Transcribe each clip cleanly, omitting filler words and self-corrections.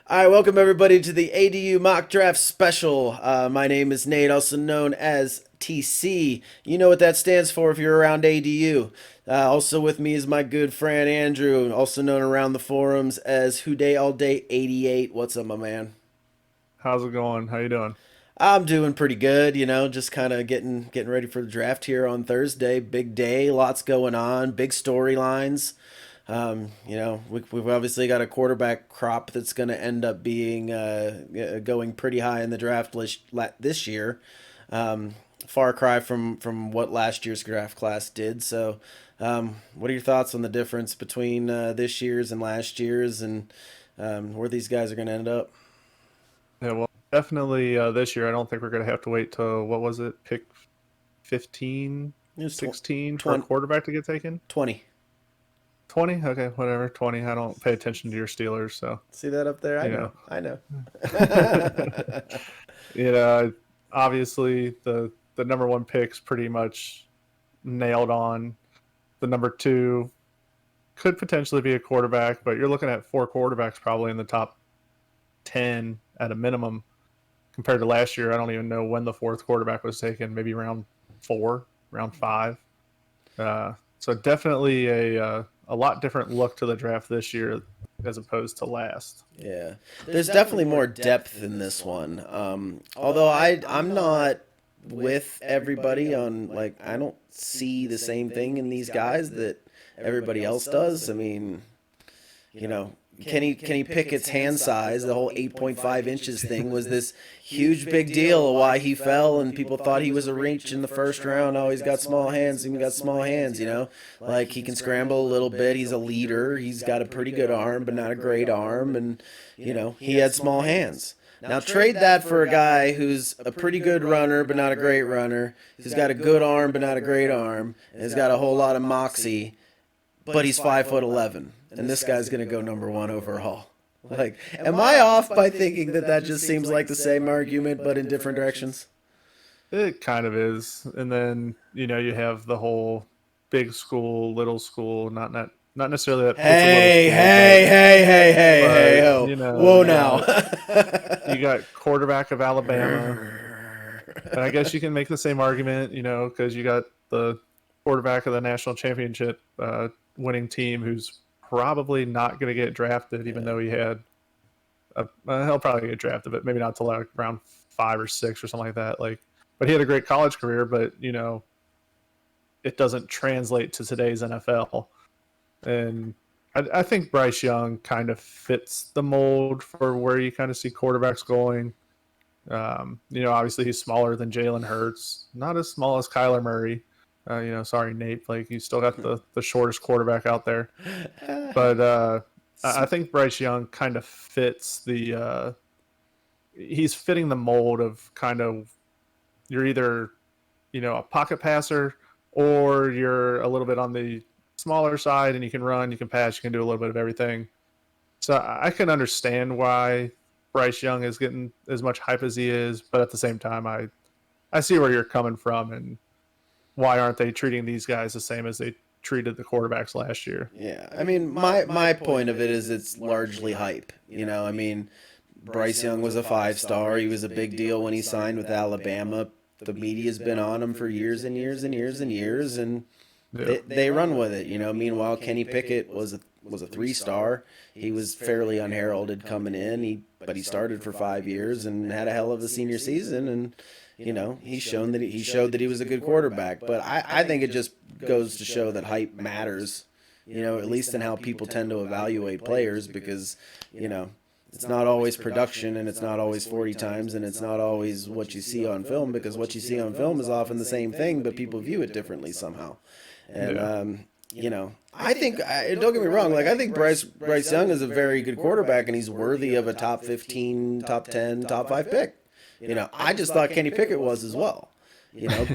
All right, welcome everybody to the ADU mock draft special. My name is Nate, also known as TC. You know what that stands for if you're around ADU. Also with me is my good friend Andrew, also known around the forums as Who Day All Day 88. What's up, my man? How's it going? How you doing? I'm doing pretty good, just kind of getting ready for the draft here on Thursday. Big day, lots going on, big storylines. We've obviously got a quarterback crop that's going to end up being going pretty high in the draft list this year. Far cry from what last year's draft class did. So, what are your thoughts on the difference between this year's and last year's, and where these guys are going to end up? Yeah, well, definitely this year. I don't think we're gonna have to wait till what was it, pick 15, It's 16 for a 20, quarterback to get taken? 20. 20? Okay, whatever. 20. I don't pay attention to your Steelers, so See that up there? I you know. know. I know. you know, obviously the number one pick's pretty much nailed on. The number two could potentially be a quarterback, but you're looking at four quarterbacks probably in the top 10 at a minimum compared to last year. I don't even know when the fourth quarterback was taken. Maybe round four, round five. So definitely a lot different look to the draft this year as opposed to last. Yeah, there's definitely more depth in this one. Although I'm not with everybody on, like, I don't see the same thing in these guys that everybody else does. I mean, you know, Kenny Pickett's hand size, the whole 8.5 inches thing was this huge big deal of why he fell, and people thought he was a reach in the first round. Oh, he's got small hands. He's got small hands. Like, he can scramble a little bit. He's a leader. He's got a pretty good arm, but not a great arm, and he had small hands. Now trade that for a guy who's a pretty good runner, but not a great runner, who's got a good arm, but not a great arm, and has got a whole lot of moxie, but he's 5'11", and this guy's gonna go number one overall. Like, am I off by thinking that that just seems like the same argument, but in different directions? It kind of is. And then, you have the whole big school, little school, not necessarily that Pitt's a little Hey, school, hey, hey, hey, hey, hey, but ho! Whoa, you now. got you got quarterback of Alabama. And I guess you can make the same argument, because you got the quarterback of the national championship winning team who's probably not going to get drafted, even though he had he'll probably get drafted, but maybe not till like round 5 or 6 or something like that. But he had a great college career, but it doesn't translate to today's NFL. And I think Bryce Young kind of fits the mold for where you kind of see quarterbacks going. Obviously he's smaller than Jalen Hurts, not as small as Kyler Murray. Sorry, Nate. Like, you still got the shortest quarterback out there, but I think Bryce Young kind of fits he's fitting the mold of kind of, you're either a pocket passer, or you're a little bit on the smaller side and you can run, you can pass, you can do a little bit of everything. So I can understand why Bryce Young is getting as much hype as he is, but at the same time, I see where you're coming from, and why aren't they treating these guys the same as they treated the quarterbacks last year? Yeah, I mean, my point of it is it's largely hype. I mean, Bryce Young was a 5-star. He was a big deal when he signed with Alabama. The media's been on him for years and years and years and years, and Yeah. they run with it. Meanwhile, Kenny Pickett was a 3-star. He was fairly unheralded coming in. But he started for 5 years and had a hell of a senior season, and he showed that he was a good quarterback. But I think it just goes to show that hype matters. At least in how people tend to evaluate players, because it's not always production, and it's not always 40 times, and it's not always what you see on film, because what you see on film is often the same thing, but people view it differently somehow. And Yeah. I think, don't get me wrong, like, I think Bryce Young is a very good quarterback, and he's worthy of a top 15, top 10, top 5 pick. I just thought Kenny Pickett was as well.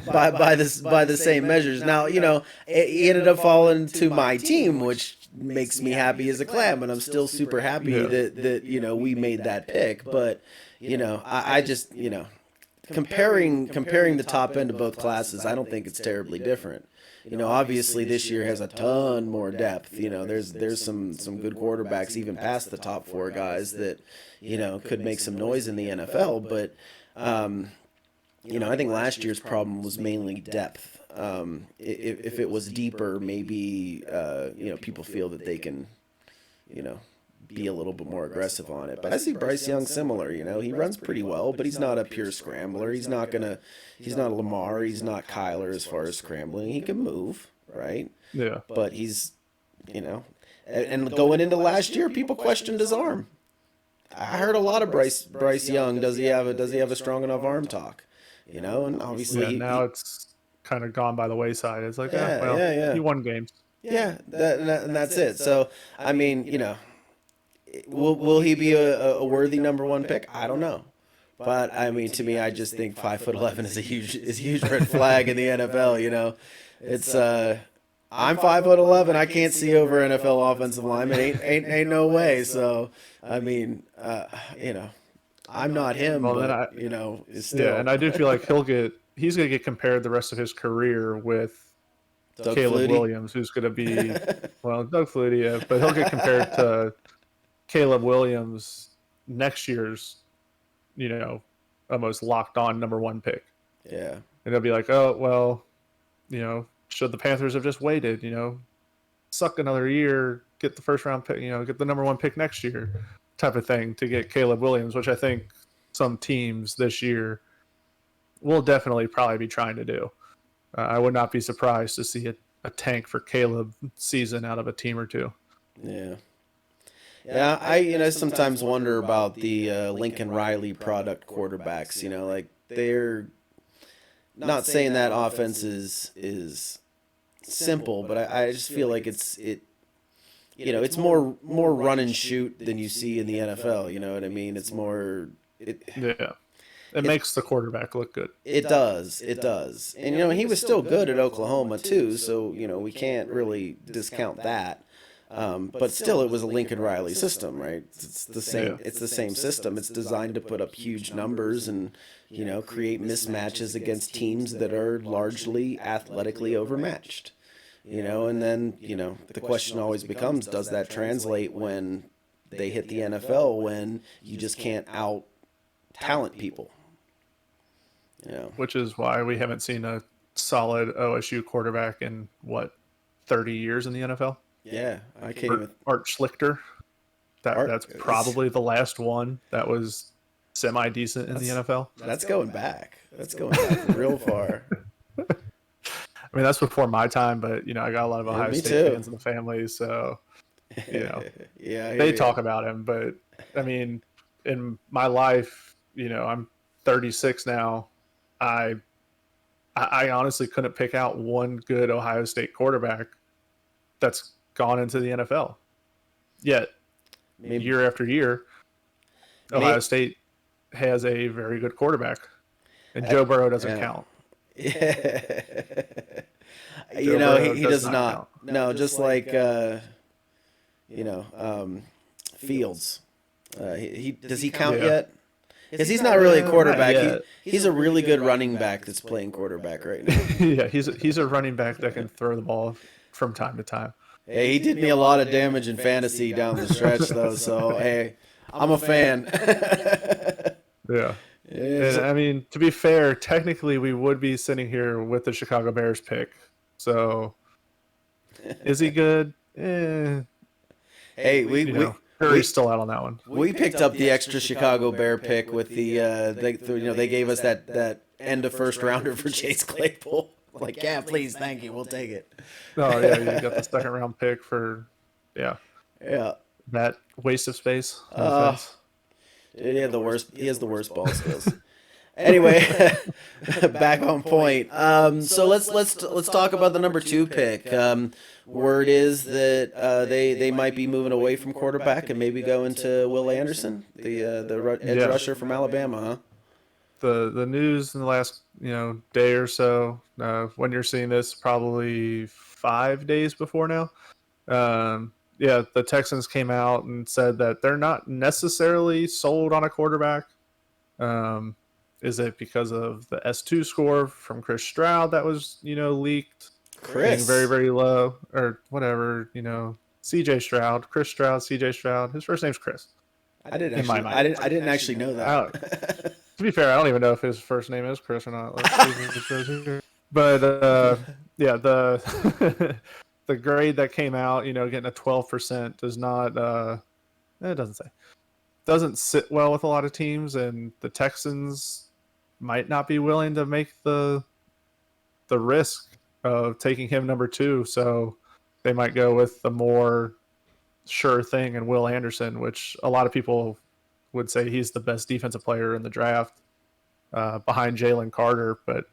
By the same measures. Now, he ended up falling to my team, which makes me happy as a clam, and I'm still super happy Yeah. that we made that pick. But I just comparing the top end of both classes, I don't think it's terribly different. obviously this year has a ton more depth. There's some good quarterbacks even past the top four guys that, could make some noise in the NFL. But, I think last year's problem was mainly depth. If it was deeper, maybe, people feel that they can, you know, be a little bit more aggressive on it. But I see Bryce Young similar. He runs pretty well, but he's not a pure scrambler. He's not a Lamar. He's not Kyler as far as scrambling. He can move, right? Yeah. But he's, and going into last year, people questioned his arm. I heard a lot of Bryce Young. Does he have a strong enough arm talk? And obviously now it's kind of gone by the wayside. It's like, yeah. he won games. Yeah, and that's it. So, I mean, will he be a worthy number one pick? I don't know. But I mean, to me, I just think 5'11" is a huge red flag in the NFL. It's I'm 5'11". I can't see over NFL offensive linemen. Ain't no way. So I mean, I'm not him, Well, but it's still. Yeah, and I do feel like he's gonna get compared the rest of his career with Doug Caleb Flutie. Williams, who's gonna be Doug Flutie, yeah, but he'll get compared to Caleb Williams next year's, almost locked on number one pick. Yeah. And they'll be like, oh, well, should the Panthers have just waited, suck another year, get the first round pick, get the number one pick next year type of thing to get Caleb Williams, which I think some teams this year will definitely probably be trying to do. I would not be surprised to see a tank for Caleb season out of a team or two. Yeah. Yeah, I sometimes wonder about the Lincoln Riley product quarterbacks. Like they're not saying that offense is simple, but I just feel like it's more run and shoot than you see in the NFL. You know what I mean? It's more. It makes the quarterback look good. It does. And he was still good at Oklahoma too, so we can't really discount that. But still, it was a Lincoln Riley system, right? It's the same. Yeah. It's the same system. It's designed to put up huge numbers and create mismatches against teams that are largely athletically overmatched. And then the question always becomes: does that translate when they hit the NFL? When you just can't out talent people? Which is why we haven't seen a solid OSU quarterback in 30 years in the NFL. Yeah, I can't even. Art Schlichter. That's probably the last one that was semi-decent in the NFL. That's going back. That's going back real far. I mean, that's before my time, but I got a lot of Ohio State fans in the family, so yeah, they talk about him. But I mean, in my life, I'm 36 now. I honestly couldn't pick out one good Ohio State quarterback that's gone into the NFL. Yet, year after year, Ohio State has a very good quarterback, and Joe Burrow doesn't count. Yeah. He does not. Count. No, just like Fields. Does he count yet? Because he's not really a quarterback. He's a really good running back that's playing quarterback right now. Yeah, he's a running back that can throw the ball from time to time. Hey, he did me a lot of damage in fantasy down the stretch, though. So hey, I'm a fan. Yeah. And, I mean, to be fair, technically we would be sitting here with the Chicago Bears pick. So, is he good? Hey, we're still out on that one. We picked up the extra Chicago Bear pick with they gave us that end of first rounder for Chase Claypool. Like, yeah, please, thank you, we'll take it. Oh yeah, you got the second round pick for that waste of space. He has the worst ball skills. Anyway, back on point. So let's talk about the number 2 pick. Word is that they might be moving away from quarterback and maybe go into Will Anderson, the edge rusher from Alabama, huh? The news in the last day or so, when you're seeing this, probably 5 days before now. The Texans came out and said that they're not necessarily sold on a quarterback. Is it because of the S2 score from Chris Stroud that was leaked? being very, Chris. very low or whatever, CJ Stroud, Chris Stroud, CJ Stroud. His first name's Chris in my mind. I didn't actually know that. To be fair, I don't even know if his first name is Chris or not. Let's see if it shows here. But yeah, the the grade that came out, getting a 12% does not. It doesn't sit well with a lot of teams, and the Texans might not be willing to make the risk of taking him number 2. So they might go with the more sure thing and Will Anderson, which a lot of people would say he's the best defensive player in the draft, behind Jalen Carter, but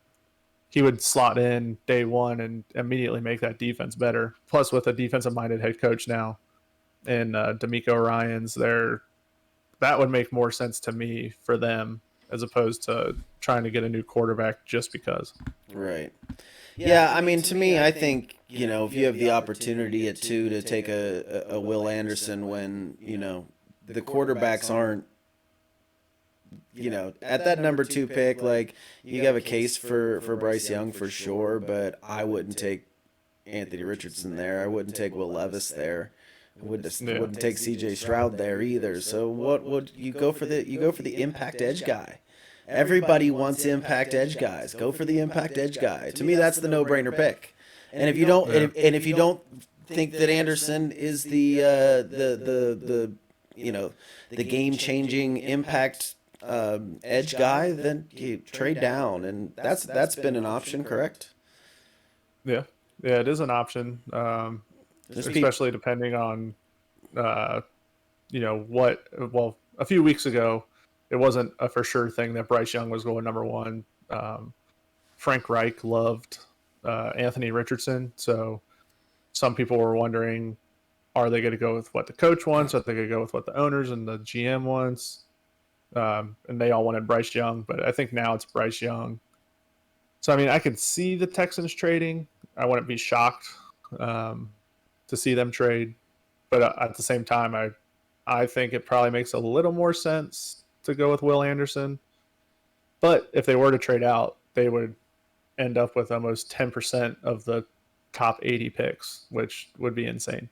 he would slot in day one and immediately make that defense better. Plus, with a defensive-minded head coach now and D'Amico Ryans, that would make more sense to me for them as opposed to trying to get a new quarterback just because. Right. Yeah, I mean, to me, I think, if you have the opportunity at 2 to take a Will Anderson when, the quarterbacks aren't, at that number 2 pick, like, you have a case for Bryce Young for sure, but I wouldn't take Anthony Richardson there. I wouldn't take Will Levis there. I wouldn't take C.J. Stroud there either. So what would you go for the impact edge guy? Everybody wants impact edge guys. Go for the impact edge guy. To me, that's the no-brainer pick. And if you don't, and if you don't think that Anderson is the the game-changing impact edge guy, then you trade down, and that's been an option, correct? Yeah, it is an option, especially depending on, what. Well, a few weeks ago, it wasn't a for sure thing that Bryce Young was going number 1. Frank Reich loved Anthony Richardson, so some people were wondering, are they going to go with what the coach wants? Are they going to go with what the owners and the GM wants? And they all wanted Bryce Young, but I think now it's Bryce Young. So, I mean, I could see the Texans trading. I wouldn't be shocked to see them trade. But at the same time, I think it probably makes a little more sense to go with Will Anderson. But if they were to trade out, they would end up with almost 10% of the top 80 picks, which would be insane.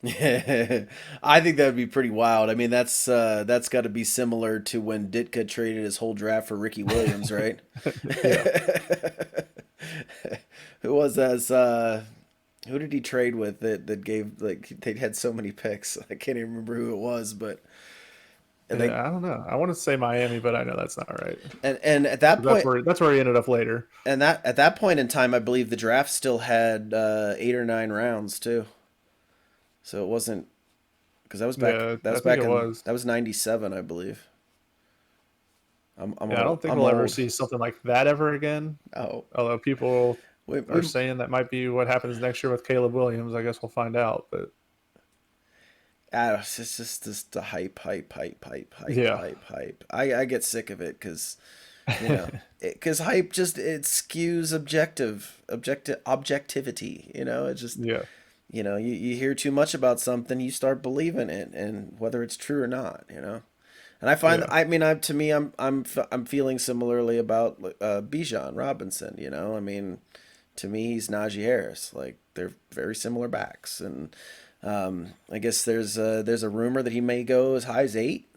I think that would be pretty wild. I mean, that's got to be similar to when Ditka traded his whole draft for Ricky Williams, right? Yeah. Who was that? Who did he trade with that gave, like, they had so many picks? I can't even remember who it was, but I don't know. I want to say Miami, but I know that's not right. and at that point, That's where he ended up later. and that at that point in time, I believe the draft still had 8 or 9 rounds too. So it wasn't, because that was back. Yeah, That I was think back it in. was. That was '97, I believe. I'm Yeah, I old. don't think I'm we'll ever old. see something like that ever again. Oh, Although people are we saying that might be what happens next year with Caleb Williams. I guess we'll find out. But it's just the hype, hype, hype, hype, hype, yeah, hype, hype. I get sick of it because because hype just it skews objectivity. It just yeah, you hear too much about something, you start believing it, and whether it's true or not. And I find, yeah, I mean, to me, I'm feeling similarly about Bijan Robinson. I mean, to me, he's Najee Harris. Like, they're very similar backs, and I guess there's a rumor that he may go as high as 8.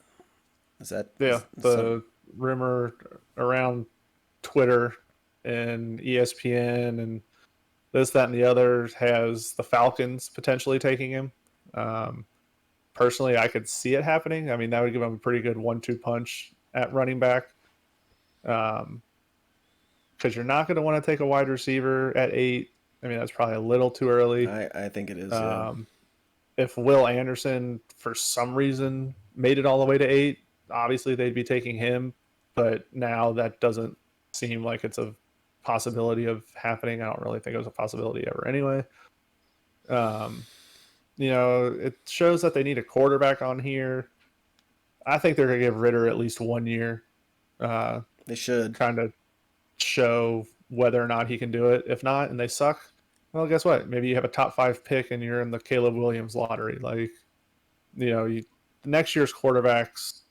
Is that yeah. is some? The rumor around Twitter and ESPN and this, that, and the other has the Falcons potentially taking him. Um, Personally, I could see it happening. I mean, that would give him a pretty good 1-2 punch at running back. Because you're not going to want to take a wide receiver at 8. I mean, that's probably a little too early. I think it is. Yeah. Um, if Will Anderson, for some reason, made it all the way to 8, obviously they'd be taking him. But now that doesn't seem like it's a possibility of happening. I don't really think it was a possibility ever anyway. Um, it shows that they need a quarterback on here. I think they're going to give Ritter at least 1 year, They should. kind of show whether or not he can do it. If not, and they suck, well, guess what? Maybe you have a top 5 pick and you're in the Caleb Williams lottery. Like, next year's quarterbacks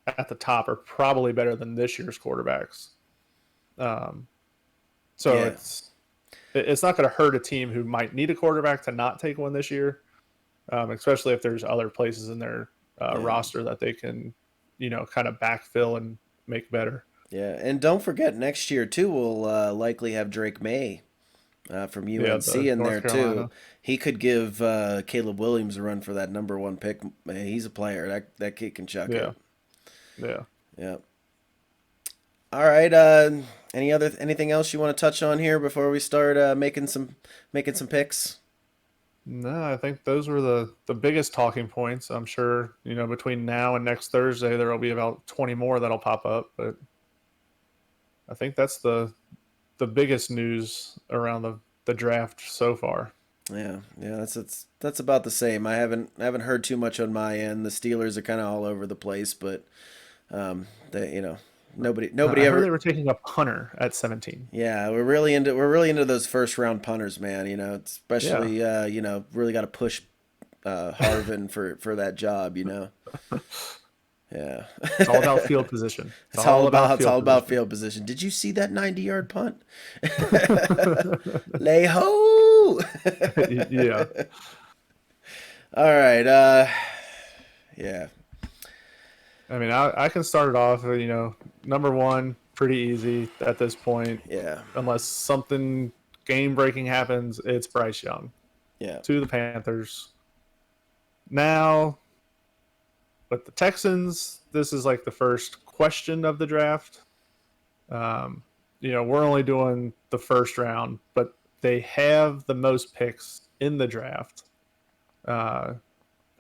at the top are probably better than this year's quarterbacks. So Yeah. it's not going to hurt a team who might need a quarterback to not take one this year, especially if there's other places in their Yeah. roster that they can, kind of backfill and make better. Yeah, and don't forget next year too. We'll likely have Drake May from Yeah, UNC the in North there too. Carolina. He could give Caleb Williams a run for that number one pick. Man, he's a player. That kid can chuck Yeah, it. yeah. Yeah. All right. Anything else you want to touch on here before we start making some picks? No, I think those were the biggest talking points. I'm sure between now and next Thursday there will be about 20 more that'll pop up, but I think that's the biggest news around the draft so far. Yeah, yeah. That's about the same. I haven't heard too much on my end. The Steelers are kind of all over the place, but they nobody I heard ever. they were taking a punter at 17. Yeah, we're really into those first round punters, man. Yeah, Especially really got to push Harvin for that job. Yeah, it's all about field position. It's it's all all about about it's field all about position. field position. Did you see that 90-yard punt? Lay ho! Yeah. All right. Yeah, I mean, I can start it off. Number one, pretty easy at this point. yeah, Unless something game breaking happens, it's Bryce Young yeah. to the Panthers. Now, with the Texans, this is like the first question of the draft. We're only doing the first round, but they have the most picks in the draft uh,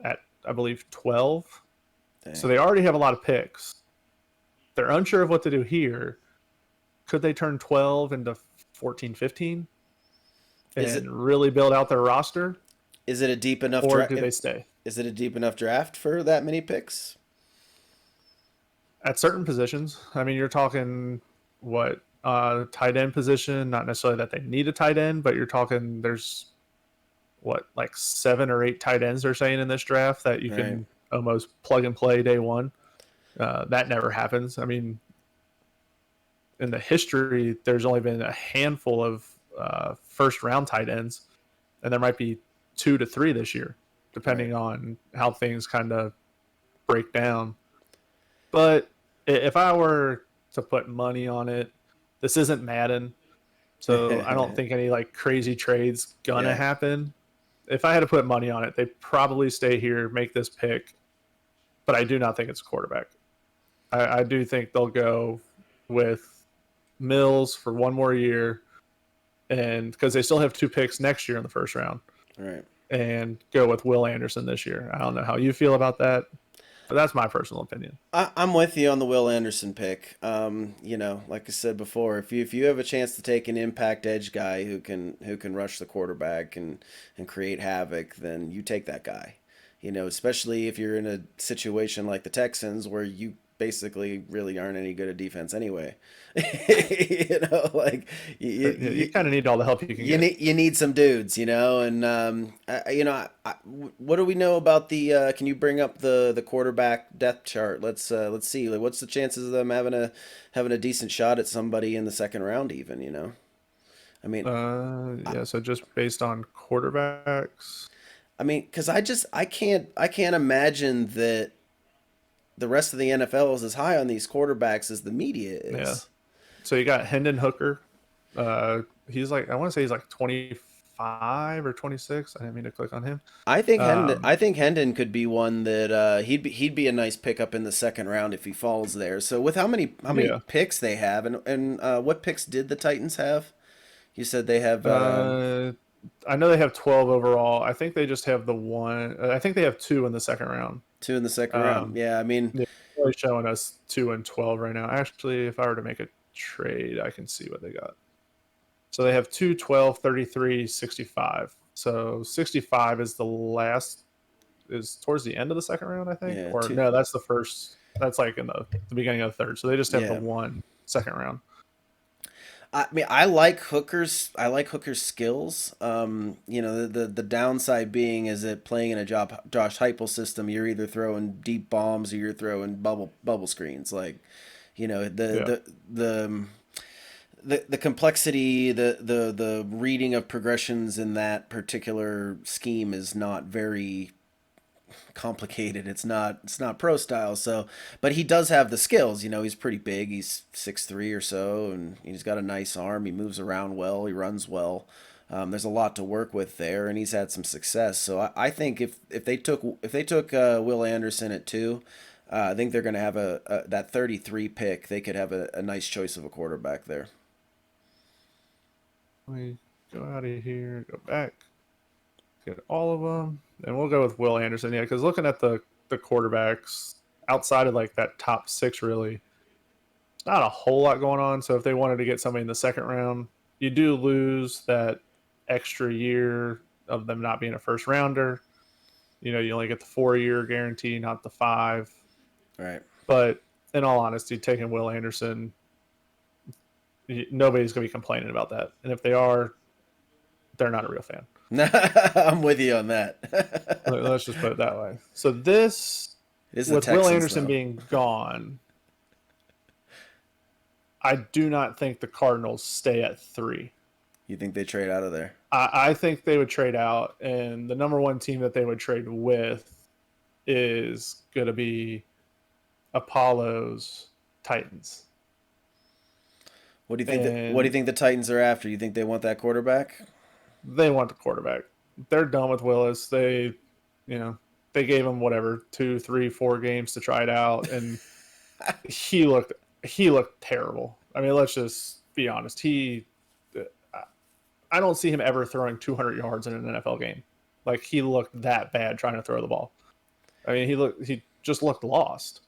at, I believe, 12. So Dang. they already have a lot of picks. They're unsure of what to do here. Could they turn 12 into 14, 15 Is it and really build out their roster? is it a deep enough Or draft? do they stay? Is it a deep enough draft for that many picks? At certain positions, I mean, you're talking what tight end position, not necessarily that they need a tight end, but you're talking there's what, like 7 or 8 tight ends they're saying in this draft that you Right. can almost plug and play day one. That never happens. I mean, in the history, there's only been a handful of first round tight ends, and there might be 2 to 3 this year, Right. depending on how things kind of break down. But if I were to put money on it, this isn't Madden, so I don't think any like crazy trades gonna Yeah. happen. If I had to put money on it, they probably stay here, make this pick, but I do not think it's a quarterback. I do think they'll go with Mills for one more year, and because they still have 2 picks next year in the first round, Right. and go with Will Anderson this year. I don't know how you feel about that, but that's my personal opinion. I'm with you on the Will Anderson pick. Like I said before, if you have a chance to take an impact edge guy who can rush the quarterback and create havoc, then you take that guy. Especially if you're in a situation like the Texans where you basically really aren't any good at defense anyway. Like You you, kind of need all the help you can you get. need some dudes, and what do we know about the? Can you bring up the quarterback depth chart? Let's see. Like, what's the chances of them having a decent shot at somebody in the second round? Even, I mean, Yeah, so just based on quarterbacks. because I can't imagine that the rest of the NFL is as high on these quarterbacks as the media Yeah. is. So you got Hendon Hooker. He's like, I want to say he's like 25 or 26. I didn't mean to click on him. I think Hendon. Um, I think Hendon could be one that he'd be a nice pickup in the second round if he falls there. So with how many yeah. picks they have, and what picks did the Titans have? You said they have Uh, I know they have 12 overall. I think they just have the one. I think they have 2 in the second round. two in the second round. Um, Yeah, I mean, yeah, they're only showing us 2 and 12 right now. Actually, if I were to make a trade, I can see what they got. So they have 2, 12, 33, 65. So 65 is the last, is towards the end of the second round, I think. yeah, Or two. no, that's the first. That's like in the beginning of the third. So they just have the Yeah, one second round. I mean, I like Hooker's skills. The downside being is that playing in a Josh Heupel system, you're either throwing deep bombs or you're throwing bubble screens. Like, the Yeah. the the the complexity, the reading of progressions in that particular scheme is not very complicated. It's not pro style. So, but he does have the skills. He's pretty big. He's 6'3" or so, and he's got a nice arm. He moves around well. He runs well. There's a lot to work with there, and he's had some success. So I think if they took Will Anderson at 2, I think they're going to have that 33 pick. They could have a nice choice of a quarterback there. Let me go out of here, go back, get all of them, and we'll go with Will Anderson. Yeah, because looking at the quarterbacks outside of like that top 6, really, not a whole lot going on. So if they wanted to get somebody in the second round, you do lose that extra year of them not being a first rounder. You only get the 4-year guarantee, not the 5. Right. But in all honesty, taking Will Anderson, nobody's going to be complaining about that. And if they are, they're not a real fan. I'm with you on that. Let's just put it that way. So this, It is the with Will Texans, Anderson though. being gone, I do not think the Cardinals stay at 3. You think they trade out of there? I think they would trade out, and the number 1 team that they would trade with is going to be Apollo's Titans. What do you think? What do you And think the Titans are after? You think they want that quarterback? they want the quarterback. They're done with Willis. They gave him whatever 2, 3, 4 games to try it out, and he looked terrible. I mean, let's just be honest. I don't see him ever throwing 200 yards in an NFL game. Like, he looked that bad trying to throw the ball. I mean, he just looked lost.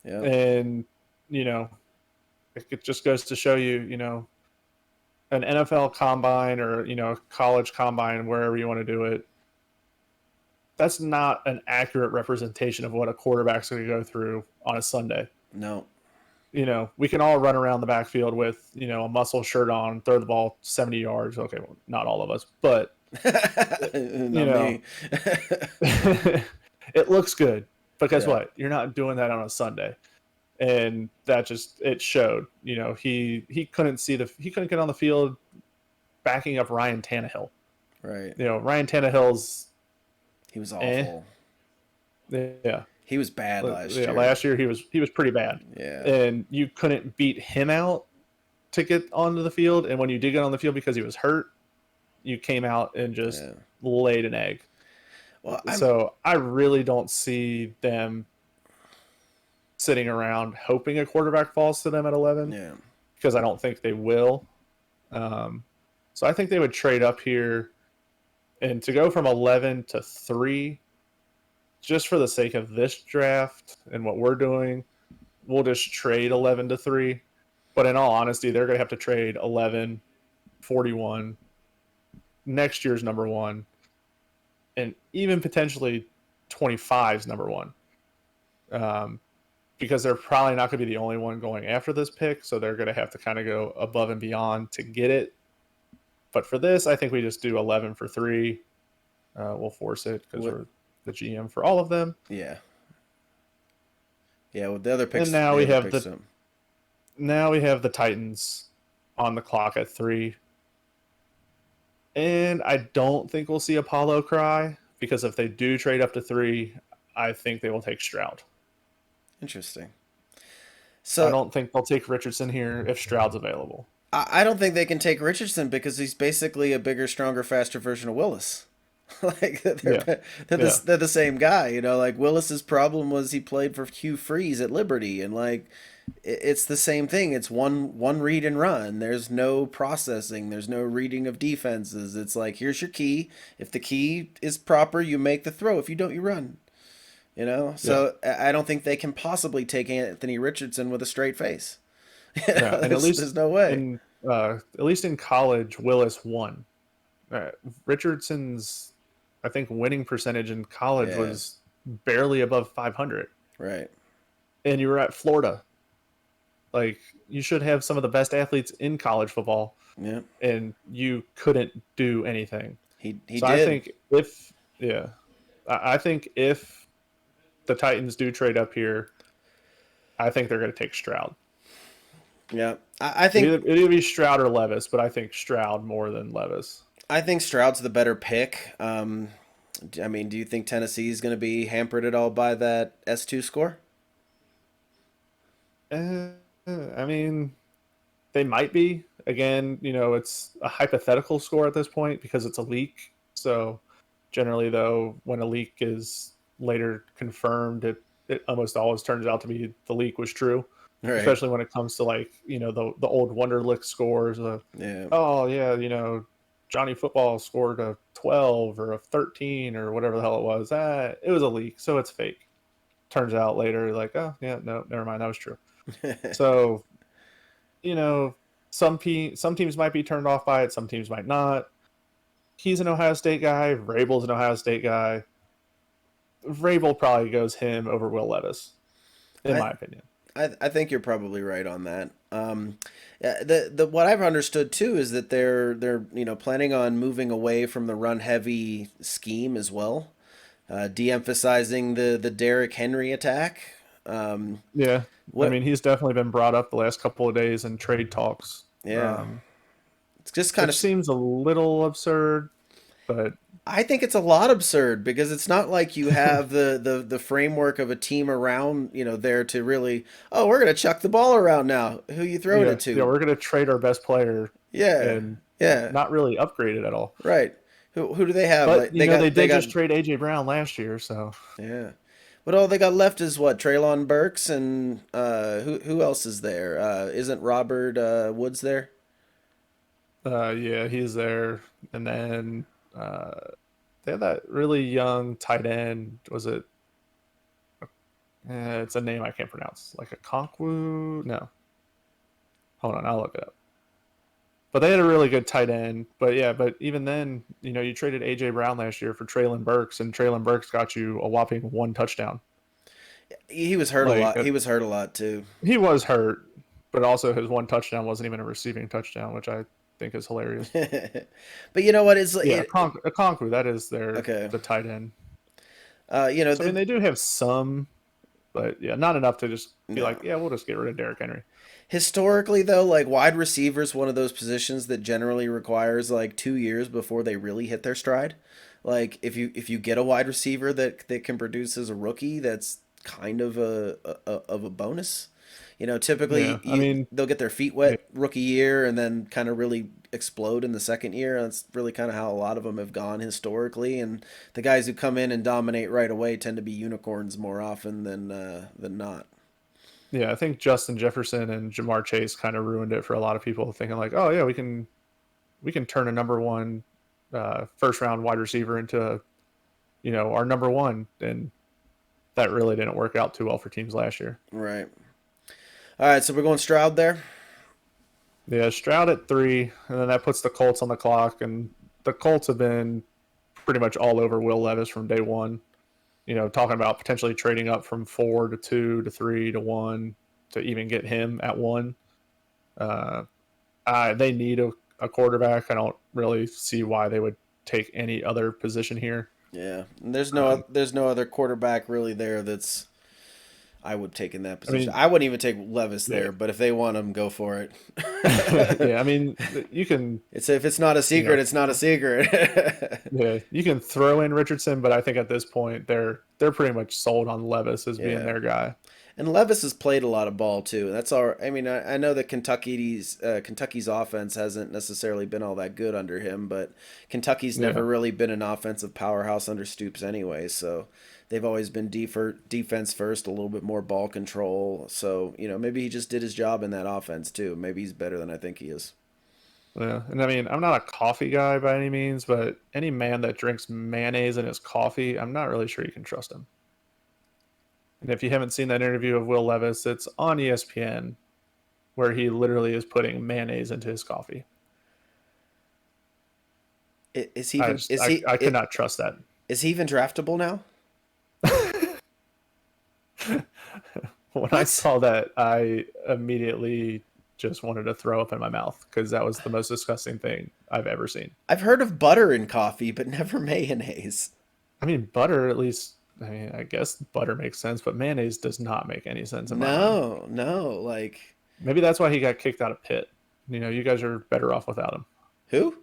Yeah. And it just goes to show you, an NFL combine or college combine, wherever you want to do it, that's not an accurate representation of what a quarterback's going to go through on a Sunday. No. We can all run around the backfield with a muscle shirt on, throw the ball 70 yards. Okay, well, not all of us, but Not me. it looks good. But guess Yeah. what? You're not doing that on a Sunday. And it showed. He couldn't he couldn't get on the field backing up Ryan Tannehill. Right. Ryan Tannehill's He was awful. yeah. He was bad last year. Last year he was pretty bad. Yeah. And you couldn't beat him out to get onto the field. And when you did get on the field because he was hurt, you came out and just laid an egg. Well, So I really don't see them sitting around hoping a quarterback falls to them at 11. Yeah. Because I don't think they will. So I think they would trade up here, and to go from 11 to 3, just for the sake of this draft and what we're doing, we'll just trade 11 to 3. But in all honesty, they're going to have to trade 11, 41, next year's number 1, and even potentially 25's number 1. Because they're probably not going to be the only one going after this pick, so they're going to have to kind of go above and beyond to get it. But for this, I think we just do 11 for 3. We'll force it because we're the GM for all of them. Yeah. Yeah. With the other picks, And now we have the the Titans on the clock at 3. And I don't think we'll see Apollo cry, because if they do trade up to 3, I think they will take Stroud. Interesting. I So don't think they'll take Richardson here if Stroud's available. I don't think they can take Richardson because he's basically a bigger, stronger, faster version of Willis. Like they're the same guy. Like Willis's problem was he played for Hugh Freeze at Liberty, and like it's the same thing. It's one read and run. There's no processing. There's no reading of defenses. It's like, here's your key. If the key is proper, you make the throw. If you don't, you run. So I don't think they can possibly take Anthony Richardson with a straight face. Yeah, and There's no way. at least in college, Willis won. Richardson's, I think, winning percentage in college was barely above 500. Right. And you were at Florida. Like, you should have some of the best athletes in college football. Yeah. And you couldn't do anything. He so did. I think if the Titans do trade up here, I think they're going to take Stroud. Yeah, I think It'd either be Stroud or Levis, but I think Stroud more than Levis. Stroud's the better pick. I mean, do you think Tennessee's going to be hampered at all by that S2 score? Uh, I mean, they might be. Again, it's a hypothetical score at this point because it's a leak. So generally, though, when a leak is later confirmed, it almost always turns out to be the leak was true. Right. Especially when it comes to like the old Wonderlic scores. Yeah. Oh yeah, Johnny Football scored a 12 or a 13 or whatever the hell it was. It was a leak, so it's fake. Turns out later, like, oh yeah, no, never mind, that was true. So you know, some teams might be turned off by it, some teams might not. He's an Ohio State guy. Vrabel's an Ohio State guy. Vrabel probably goes him over Will Levis, in I my opinion. I think you're probably right on that. Yeah, the what I've understood too is that they're planning on moving away from the run heavy scheme as well, de-emphasizing the Derrick Henry attack. Um, Yeah, I what? mean, he's definitely been brought up the last couple of days in trade talks, Yeah, it's just kind which of. seems a little absurd, but I think it's a lot absurd because it's not like you have the framework of a team around there to really. Oh, we're gonna chuck the ball around now. Who you throwing yeah, it yeah, to? we're gonna trade our best player Yeah, and yeah, not really upgrade it at all. right. Who do they have? But Like they they got did just trade AJ Brown last year, so yeah. What all they got left is what Traylon Burks and who else is there? Isn't Robert Woods there? yeah, he's there. And then they have that really young tight end. Was it? It's a name I can't pronounce. Like a Konkwu? No, hold on, I'll look it up. But they had a really good tight end. But yeah, but even then, you traded AJ Brown last year for Traylon Burks, and Traylon Burks got you a whopping one touchdown. He was hurt a Like lot. He was hurt a lot too. he was hurt, but also his one touchdown wasn't even a receiving touchdown, which I think is hilarious. But you know what? Yeah, a Conquer, that is Okay. the tight end. You know So I mean, they do have some, but yeah, not enough to just be no. like, yeah, we'll just get rid of Derrick Henry. Historically, though, like wide receiver is one of those positions that generally requires like 2 years before they really hit their stride. Like if you get a wide receiver that can produce as a rookie, that's kind of a bonus. Yeah, Typically I mean, they'll get their feet yeah, wet rookie year and then kind of really explode in the second year. That's really kind of how a lot of them have gone historically. And the guys who come in and dominate right away tend to be unicorns more often than not. yeah, I think Justin Jefferson and Jamar Chase kind of ruined it for a lot of people, thinking like, oh yeah, we can turn a number one first round wide receiver into our number one, and that really didn't work out too well for teams last year. Right. All right, so we're going Stroud there. Yeah, Stroud at 3, and then that puts the Colts on the clock, and the Colts have been pretty much all over Will Levis from day one. Talking about potentially trading up from 4 to 2 to 3 to 1 to even get him at 1. Uh, they need a quarterback. I don't really see why they would take any other position here. Yeah, and Um, there's no other quarterback really there that's I would take in that I position. mean, I wouldn't even take Levis yeah, there, but if they want him, go for it. yeah. I mean, you can, It's if it's not a you know, secret, it's not a secret. yeah, you can throw in Richardson, but I think at this point they're pretty much sold on Levis as being Yeah. their guy. And Levis has played a lot of ball too. That's all. I mean, I know that Kentucky's offense hasn't necessarily been all that good under him, but Kentucky's never Yeah, really been an offensive powerhouse under Stoops anyway. So they've always been defense first, a little bit more ball control. So maybe he just did his job in that offense too. Maybe he's better than I think he is. yeah. And I mean, I'm not a coffee guy by any means, but any man that drinks mayonnaise in his coffee, I'm not really sure you can trust him. And if you haven't seen that interview of Will Levis, it's on ESPN where he literally is putting mayonnaise into his coffee. Is he I even just I could not trust that. is he even draftable now? When I What? saw that, I immediately just wanted to throw up in my mouth because that was the most disgusting thing I've ever seen. I've heard of butter in coffee, but never mayonnaise. I mean, butter at least. I mean, I guess butter makes sense, but mayonnaise does not make any sense in my mind. No, no, like. Maybe that's why he got kicked out of Pitt. You guys are better off without him. Who?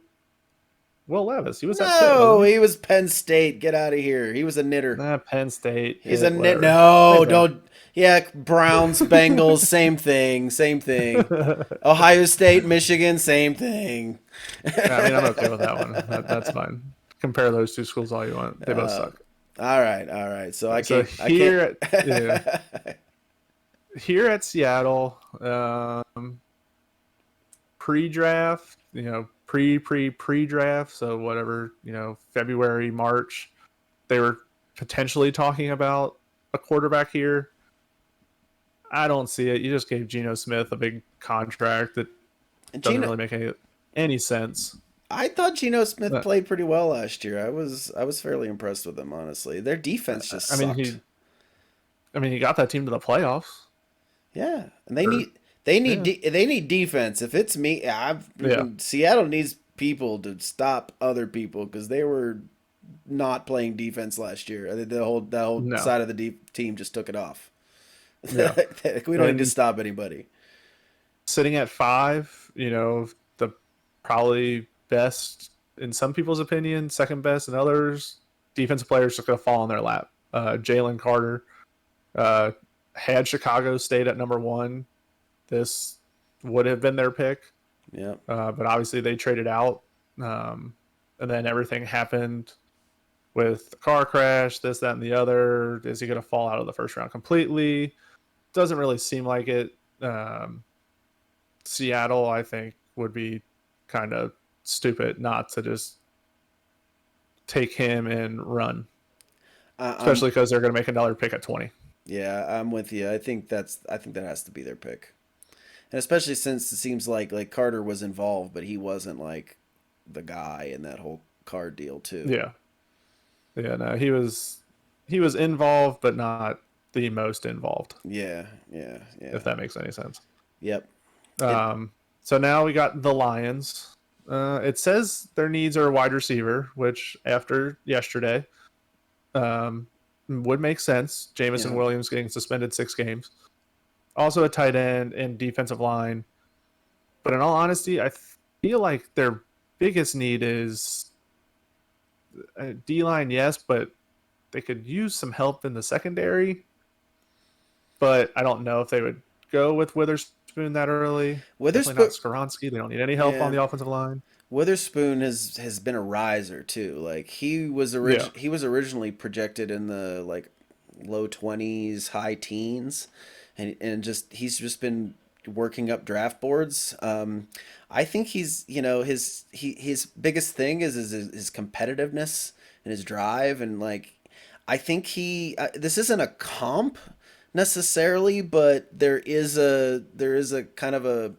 Will Levis, he was at Pitt, wasn't No, he? he was Penn State. Get out of here. He was a knitter. Nah, Penn State, He's a Pitt, knit. whatever. No, Same thing. don't. Yeah, Browns, Bengals, same thing. Same thing. Ohio State, Michigan, same thing. I mean, I'm okay with that one. That's fine. Compare those two schools all you want. They both suck. All right, all right. So I So can't. I can't. here at Seattle, pre-draft, pre-draft, so whatever, February, March, they were potentially talking about a quarterback here. I don't see it. You just gave Geno Smith a big contract that doesn't Geno, really make any sense. I thought Geno Smith But, played pretty well last year. I was fairly impressed with him, honestly. Their defense just I mean, sucked. he got that team to the playoffs. Yeah, and they Or, need they need yeah, they need defense. If it's me, yeah, Seattle needs people to stop other people because they were not playing defense last year. The whole no, side of the team just took it off. yeah, We don't need to and stop anybody. sitting at 5, the probably best in some people's opinion, second best in others. Defensive players just going to fall in their lap. Jalen Carter uh, had Chicago State at number 1. This would have been their pick, Yeah, but obviously they traded out, and then everything happened with the car crash, this, that, and the other. Is he going to fall out of the first round completely? Doesn't really seem like it. Seattle, I think, would be kind of stupid not to just take him and run, I'm especially because they're going to make another pick at 20. yeah, I'm with you. I think that has to be their pick, and especially since it seems like Carter was involved, but he wasn't like the guy in that whole card deal too. Yeah, yeah. No, he was involved, but not the most involved. Yeah, yeah, yeah. If that makes any sense. Yep. It Um, so now we got the Lions. It says their needs are a wide receiver, which after yesterday um, would make sense. Jamison yeah. Williams getting suspended 6 games. Also a tight end and defensive line. But in all honesty, I feel like their biggest need is D line, yes, but they could use some help in the secondary. But I don't know if they would go with Witherspoon that early. Definitely not Witherspoon. Skaronski. They don't need any help on Yeah. the offensive line. Witherspoon has been a riser too. Like Yeah. he was originally projected in the like low 20s, high teens, and just he's just been working up draft boards. I think he's his biggest thing is his competitiveness and his drive and like I think this isn't a comp necessarily, but there is a kind of a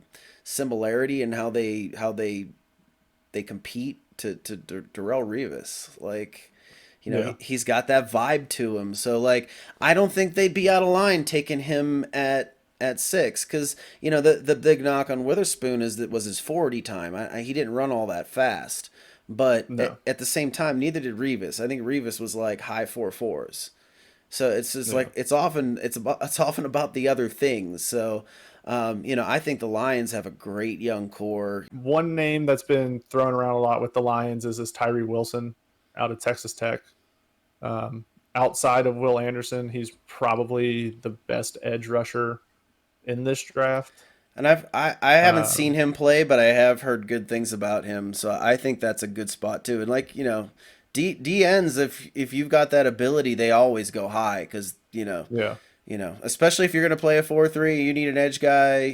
similarity in how they compete to Darrell Revis. Like, Yeah. he's got that vibe to him. So like, I don't think they'd be out of line taking him at 6 because the big knock on Witherspoon is that was his 40 time. He didn't run all that fast, but No. at the same time, neither did Revis. I think Revis was like high 4.4s. So it's just Yeah. like it's often about the other things. So I think the Lions have a great young core. One name that's been thrown around a lot with the Lions is this Tyree Wilson out of Texas Tech. Um, Outside of Will Anderson, he's probably the best edge rusher in this draft. And I haven't seen Um, him play, but I have heard good things about him. So I think that's a good spot too. And like DNs, if you've got that ability, they always go high because yeah. especially if you're gonna play a 4-3, you need an edge guy.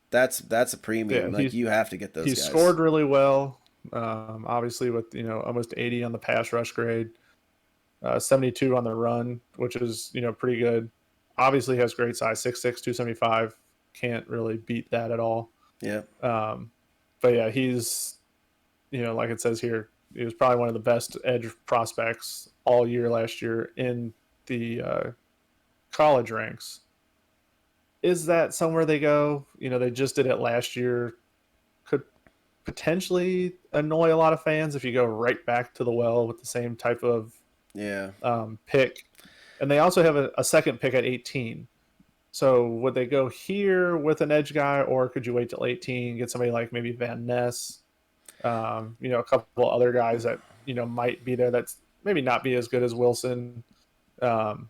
That's a Yeah. premium. Like you have to get those He guys. scored really well. Obviously, with almost 80 on the pass rush grade, 72 on the run, which is pretty good. Obviously, has great size, 6'6", 275. Can't really beat that at all. Yeah, Um, but yeah, he's like it says here, he was probably one of the best edge prospects all year last year in the college ranks. Is that somewhere they go? They just did it last year. Could potentially annoy a lot of fans if you go right back to the well with the same type of yeah, pick. And they also have a second pick at 18. So would they go here with an edge guy, or could you wait till 18, get somebody like maybe Van Ness, a couple other guys that might be there that's maybe not be as good as Wilson. Um,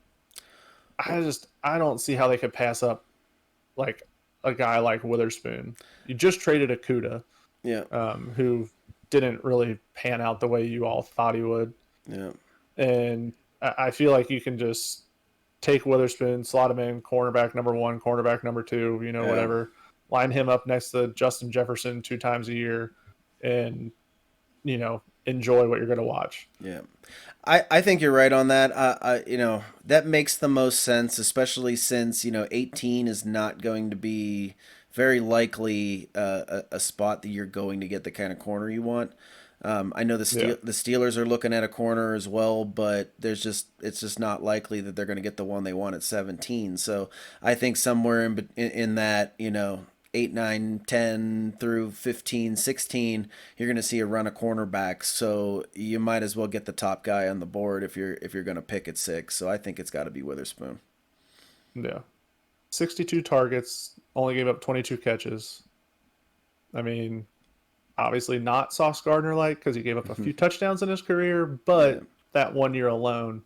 I don't see how they could pass up like a guy like Witherspoon. You just traded Akuda, Yeah. who didn't really pan out the way you all thought he would, Yeah. and I feel like you can just take Witherspoon, slot him in, cornerback number one, cornerback number two, Yeah. whatever. Line him up next to Justin Jefferson 2 times a year, and enjoy what you're going to watch. Yeah. I think you're right on that. That makes the most sense, especially since 18 is not going to be very likely a spot that you're going to get the kind of corner you want. I know Yeah, the Steelers are looking at a corner as well, but it's just not likely that they're going to get the one they want at 17. So I think somewhere in that 8, 9, 10 through 15, 16, you're going to see a run of cornerbacks. So you might as well get the top guy on the board if you're going to pick at 6. So I think it's got to be Witherspoon. yeah. 62 targets, only gave up 22 catches. I mean, obviously not Sauce Gardner like because he gave up a few touchdowns in his career, Yeah. but that 1 year alone,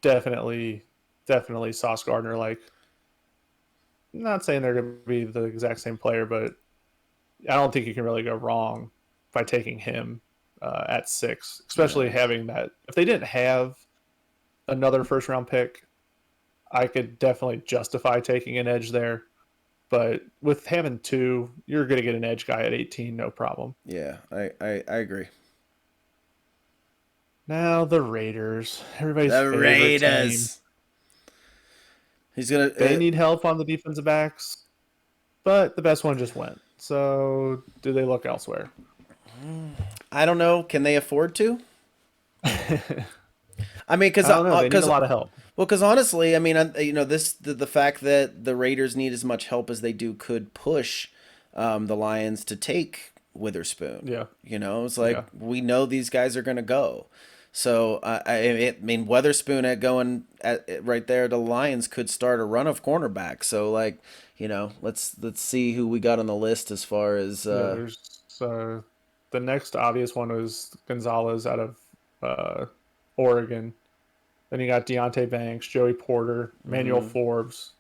definitely, definitely Sauce Gardner like. Not saying they're going to be the exact same player, but I don't think you can really go wrong by taking him at 6, especially No. having that. If they didn't have another first round pick, I could definitely justify taking an edge there. But with having two, you're going to get an edge guy at 18, no problem. Yeah, I agree. Now, the Raiders, everybody's The favorite team. Raiders. He's gonna. They need help on the defensive backs, but the best one just went. So, do they look elsewhere? I don't know. Can they afford to? I I mean, don't know. They need a lot of help. because honestly, I mean, the fact that the Raiders need as much help as they do could push the Lions to take Witherspoon. Yeah, It's like yeah. we know these guys are going to go. So I mean, Witherspoon at going right there to the Lions could start a run of cornerbacks. So like, let's see who we got on the list as far as Yeah, there's the next obvious one was Gonzalez out of uh, Oregon. Then you got Deontay Banks, Joey Porter, Manuel mhm. Forbes,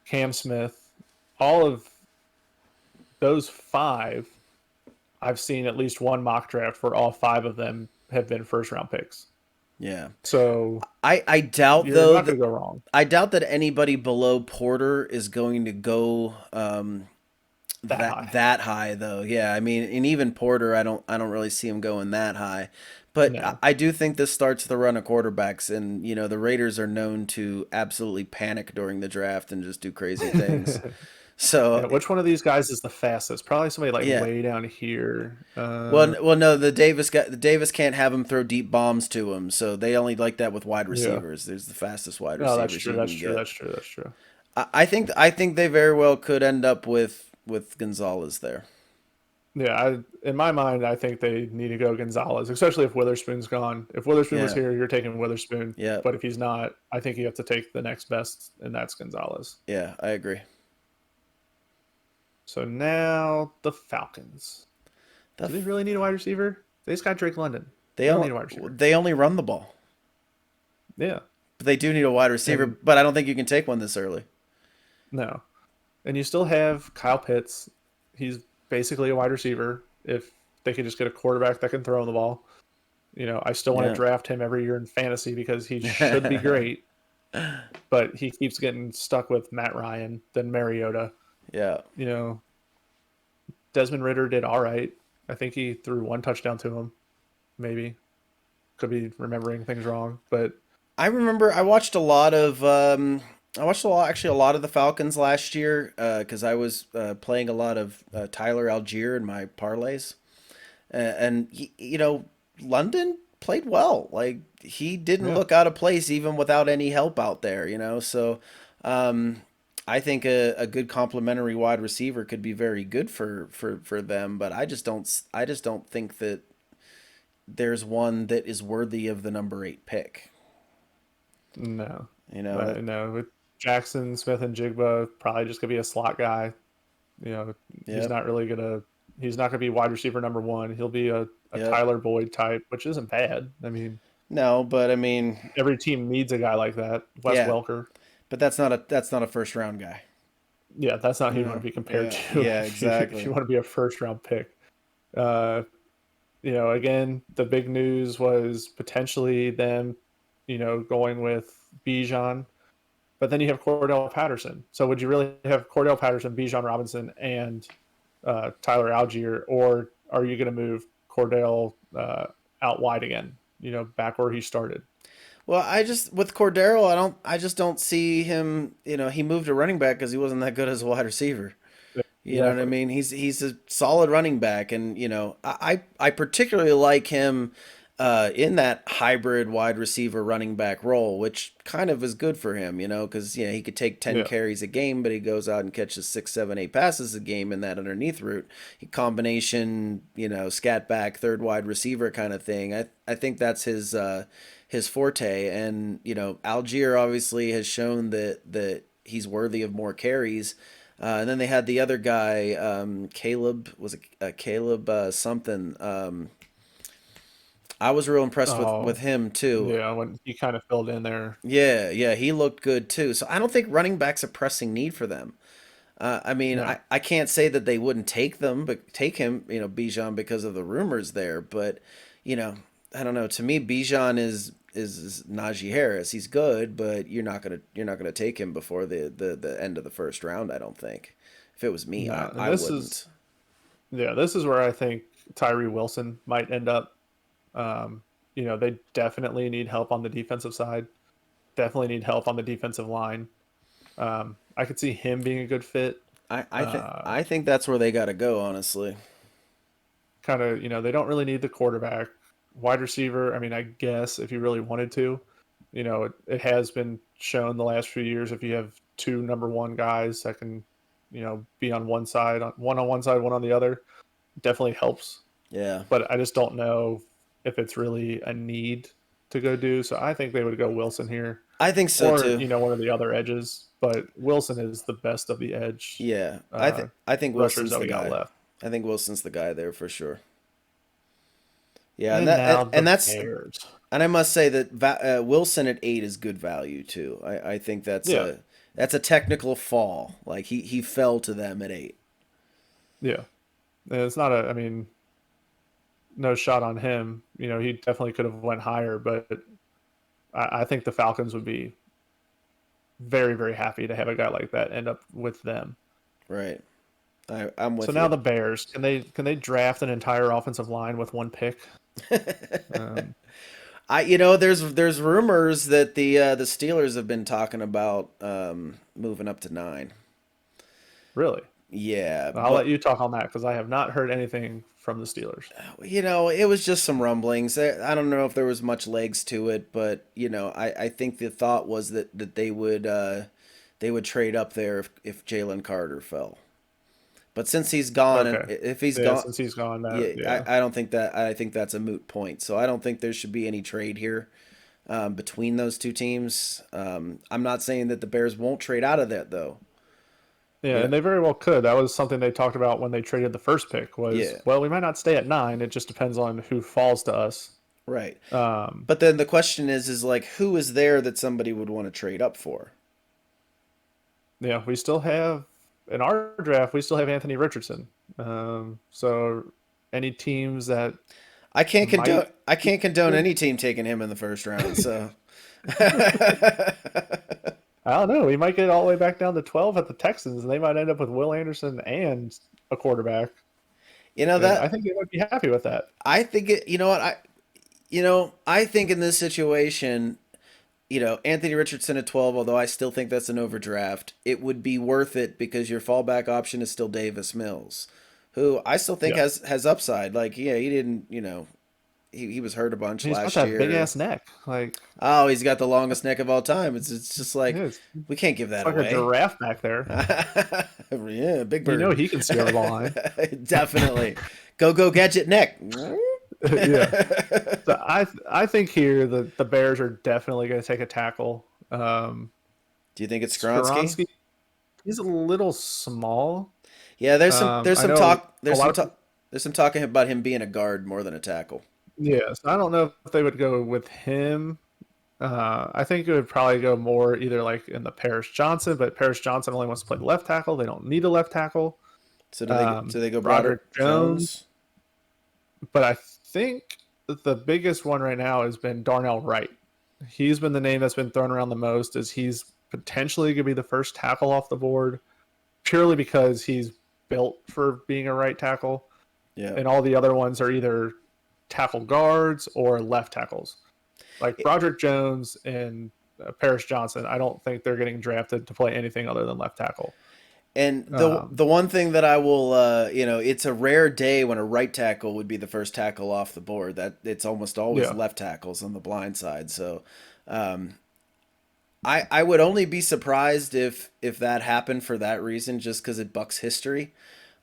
Cam Smith. All of those five, I've seen at least one mock draft where all five of them have been first round picks. Yeah. So I doubt you're though not that going to go wrong. I doubt that anybody below Porter is going to go That high. that high though. Yeah, I mean, and even Porter, I don't really see him going that high. But No. I do think this starts the run of quarterbacks, and the Raiders are known to absolutely panic during the draft and just do crazy things. Yeah, So which one of these guys is the fastest? Probably somebody like yeah, way down here. well, no, the Davis can't have him throw deep bombs to him, so they only like that with wide Yeah. receivers. There's the fastest wide No, that's receivers true. you That's can true. get. That's true. That's true. I think they very well could end up with Gonzalez there. Yeah, in my mind, I think they need to go Gonzalez, especially if Witherspoon's gone. If Witherspoon was Yeah, here, you're taking Witherspoon. yeah, But if he's not, I think you have to take the next best, and that's Gonzalez. yeah. I agree. So now the Falcons. The Do they f- really need a wide receiver? They just got Drake London. They don't need a wide receiver. they only run the ball, Yeah, but they do need a wide receiver. and But I don't think you can take one this early. no, and you still have Kyle Pitts. He's basically a wide receiver. If they could just get a quarterback that can throw the ball, I still want to Yeah, draft him every year in fantasy because he should be great. But he keeps getting stuck with Matt Ryan, then Mariota. yeah. You know, Desmond Ritter did all right. I think he threw one touchdown to him, maybe. Could be remembering things wrong, but I remember I watched a lot of the Falcons last year because I was playing a lot of Tyler Algier in my parlays, and London played well. Like he didn't yeah, look out of place even without any help out there. So I think a good complementary wide receiver could be very good for them. But I just don't think that there's one that is worthy of the number 8 pick. no, You know, no. Jackson Smith and Jigba probably just gonna be a slot guy. You know, he's Yep. not really gonna he's not gonna be wide receiver number one. He'll be a Yep. Tyler Boyd type, which isn't bad. I mean, No, but I mean, every team needs a guy like that. Wes yeah, Welker. but that's not a first round guy. Yeah, that's not who you want Yeah. to be compared Yeah. to Yeah. if you Exactly. want to be a first round pick. Uh, again, the big news was potentially them, going with Bijan, but then you have Cordell Patterson. So would you really have Cordell Patterson, Bijan Robinson, and Tyler Algier, or are you going to move Cordell out wide again? Back where he started. Well, I just with Cordero, I just don't see him. He moved to running back because he wasn't that good as a wide receiver. You know what I Exactly. mean? He's a solid running back, and I particularly like him in that hybrid wide receiver running back role, which kind of is good for him. Because he could take 10 Yeah. carries a game, but he goes out and catches 6, 7, 8 passes a game in that underneath route. Combination, scat back, third wide receiver kind of thing. I think that's his forte, and Algier obviously has shown that he's worthy of more carries. And then they had the other guy, Caleb, was it Caleb something? I was real impressed with Oh, him too. yeah. When he kind of filled in there. Yeah, yeah, he looked good too. So I don't think running back's a pressing need for them. I mean, I, No. I can't say that they wouldn't take them, but take him, Bijan because of the rumors there. But you know, I don't know. To me, Bijan is Najee Harris. He's good, but you're not gonna take him before the end of the first round. I don't think. If it was me, I No. And I this is wouldn't. yeah, this is where I think Tyree Wilson might end up. Um, they definitely need help on the defensive side. Definitely need help on the defensive line. I could see him being a good fit. I think that's where they got to go. Honestly, Kind of, they don't really need the quarterback. Wide receiver, I mean, I guess if you really wanted to, it has been shown the last few years if you have two number one guys that can, be on one side, on one side, one on the other, definitely helps. yeah, But I just don't know if it's really a need to go do. So I think they would go Wilson here, I think so or too. one of the other edges. But Wilson is the best of the edge Yeah, I think rushers Wilson's that the we got guy. left. I think Wilson's the guy there for sure. Yeah, and And that and, now and the that's Bears. and I must say that Wilson at 8 is good value too. I think that's Yeah, a technical fall. Like he fell to them at 8. yeah. And it's not a. I mean, no shot on him. He definitely could have went higher, but I think the Falcons would be very, very happy to have a guy like that end up with them. Right. I'm So with now you. the Bears can they draft an entire offensive line with one pick? Um, There's rumors that the Steelers have been talking about moving up to 9. really, Yeah, I'll let but you talk on that because I have not heard anything from the Steelers. it was just some rumblings. I don't know if there was much legs to it, but I think the thought was that they would trade up there if Jalen Carter fell. But since he's gone, and Okay, if he's yeah, gone, since he's gone, that yeah, yeah, I don't think that. I think that's a moot point. So I don't think there should be any trade here between those two teams. I'm not saying that the Bears won't trade out of that though. yeah, You know, and they very well could. That was something they talked about when they traded the first pick. Was yeah, well, we might not stay at 9. It just depends on who falls to us. right. Um, But then the question is like who is there that somebody would want to trade up for? yeah, we still have in our draft. We still have Anthony Richardson. So any teams that might I can't condone any team taking him in the first round. So I don't know. We might get all the way back down to 12 at the Texans, and they might end up with Will Anderson and a quarterback. you know And I that think they would be happy with that. I think it. You know what I think in this situation, Anthony Richardson at 12, although I still think that's an overdraft, it would be worth it because your fallback option is still Davis Mills, who I still think Yeah. has upside. Like, yeah, he didn't, he was hurt a bunch He's got last that big year. ass neck. Like, Oh, he's got the longest neck of all time. It's just like yeah, we can't give it's that like a away. giraffe back there. Yeah, Big Bird. He can see over the line. Definitely. Go gadget neck. Yeah. So I think here the Bears are definitely going to take a tackle. Do you think it's Skronsky? Skoronski, he's a little small. Yeah, there's I some know talk a lot of people. there's some talking about him being a guard more than a tackle. Yes, I don't know if they would go with him. I think it would probably go more either like in the Paris Johnson, but Paris Johnson only wants to play left tackle. They don't need a left tackle. So do they go Broderick Broderick Jones, Jones? but I think that the biggest one right now has been Darnell Wright. He's been the name that's been thrown around the most, as he's potentially going to be the first tackle off the board, purely because he's built for being a right tackle, Yeah. and all the other ones are either tackle guards or left tackles. Like Broderick Jones and Paris Johnson, I don't think they're getting drafted to play anything other than left tackle. And the Um, the one thing that I will, it's a rare day when a right tackle would be the first tackle off the board. That it's almost always yeah, left tackles on the blind side. So, um, I would only be surprised if that happened for that reason, just because it bucks history.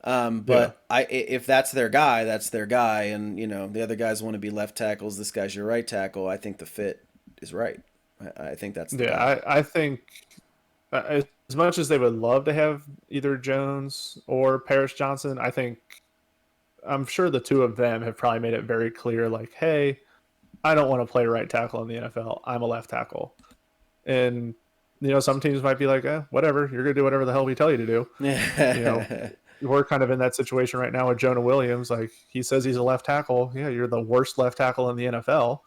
yeah, But if that's their guy, that's their guy, and the other guys want to be left tackles. This guy's your right tackle. I think the fit is right. I think that's the yeah. guy. I think as much as they would love to have either Jones or Paris Johnson, I'm sure the two of them have probably made it very clear, like, hey, I don't want to play right tackle in the NFL. I'm a left tackle. And some teams might be like, whatever, you're gonna do whatever the hell we tell you to do. You know, we're kind of in that situation right now with Jonah Williams. Like, he says he's a left tackle. Yeah, you're the worst left tackle in the NFL.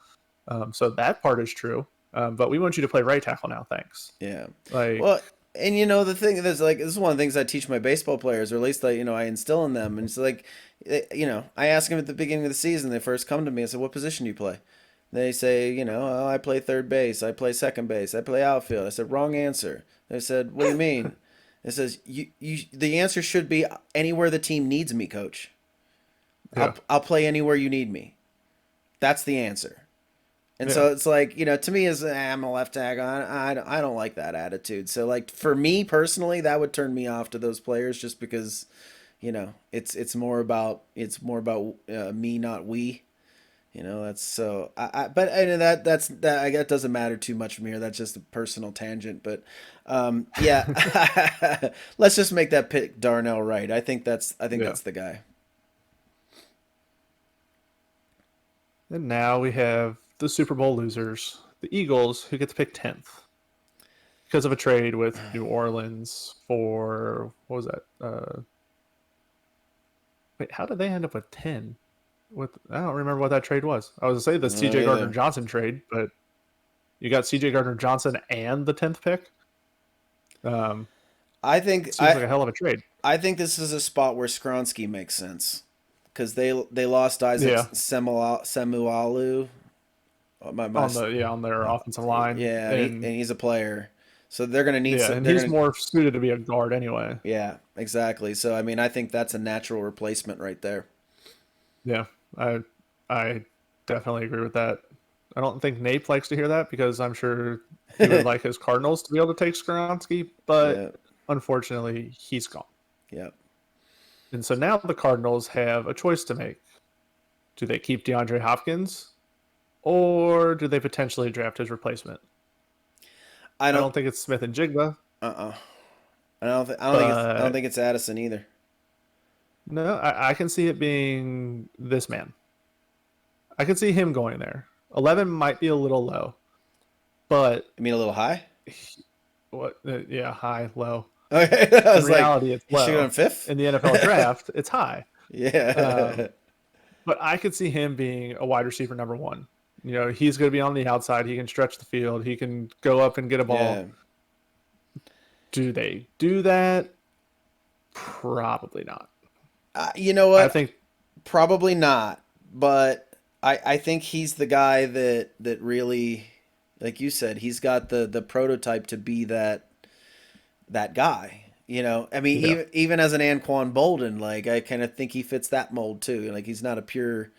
So that part is true. But we want you to play right tackle now. Thanks. Yeah. Like, Well, and the thing is, like, this is one of the things I teach my baseball players, or at least I instill in them. And it's like, I ask them at the beginning of the season. They first come to me. I said, "What position do you play?" They say, "Oh, I play third base. I play second base. I play outfield." I said, "Wrong answer." They said, "What do you mean?" It says, The answer should be anywhere the team needs me, coach. yeah, I'll play anywhere you need me. That's the answer. And yeah, so it's like, to me, I'm a left tackle. I don't like that attitude. So, like, for me personally, that would turn me off to those players, just because, it's more about me, not we. That's so. But that doesn't matter too much from here. That's just a personal tangent. But, yeah, let's just make that pick Darnell Wright. I think yeah. that's the guy. And now we have the Super Bowl losers, the Eagles, who get to pick 10th because of a trade with New Orleans for, what was that? Wait, how did they end up with 10? I don't remember what that trade was. I was going to say the CJ Gardner Either. Johnson trade, but you got CJ Gardner Johnson and the 10th pick. Um, I think Seems like I a hell of a trade. I think this is a spot where Skronsky makes sense, because they lost Isaac Yeah, Semualu. on their offensive line, Yeah, and and he's a player, so they're gonna need yeah, some. and They're he's gonna more suited to be a guard anyway. Yeah, exactly. So I mean, I think that's a natural replacement right there. Yeah, I I definitely agree with that. I don't think Nape likes to hear that, because I'm sure he would like his Cardinals to be able to take Skoronski, but Yeah, unfortunately, he's gone. yeah. And so now the Cardinals have a choice to make. Do they keep DeAndre Hopkins, or do they potentially draft his replacement? I I don't. don't think it's Smith and Jigba, Uh. I don't think it's but Addison either. no, I can see it being this man. I can see him going there. 11 might be a little low, but I mean, a little high. what? Yeah, high, low. Okay, I In was like, reality, it's he should go in low. fifth. In the NFL draft, it's high. Yeah, But I could see him being a wide receiver number one. He's going to be on the outside. He can stretch the field. He can go up and get a yeah. ball. Do they do that? Probably not. You know I what? think, Probably not. But I think he's the guy that really, like you said, he's got the prototype to be that guy. I mean, yeah, even as an Anquan Bolden, like, I kind of think he fits that mold too. Like, he's not a pure,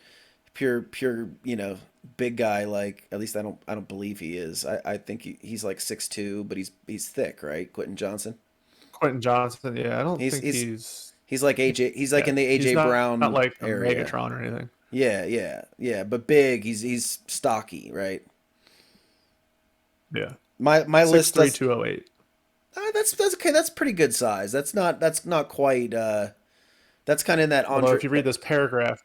big guy. Like, at least I don't believe he is. I think he's like 6'2", but he's thick, right? Quentin Johnson. Quentin Johnson. Yeah, I don't He's think he's he's. he's like AJ. He's like Yeah, in the he's AJ not Brown like a area. Megatron or anything. Yeah, yeah, yeah. But big. He's stocky, right? Yeah, My six list three does. two 208. That's okay. That's pretty good size. That's not quite. That's kind of in that Although Andre. if you read this paragraph,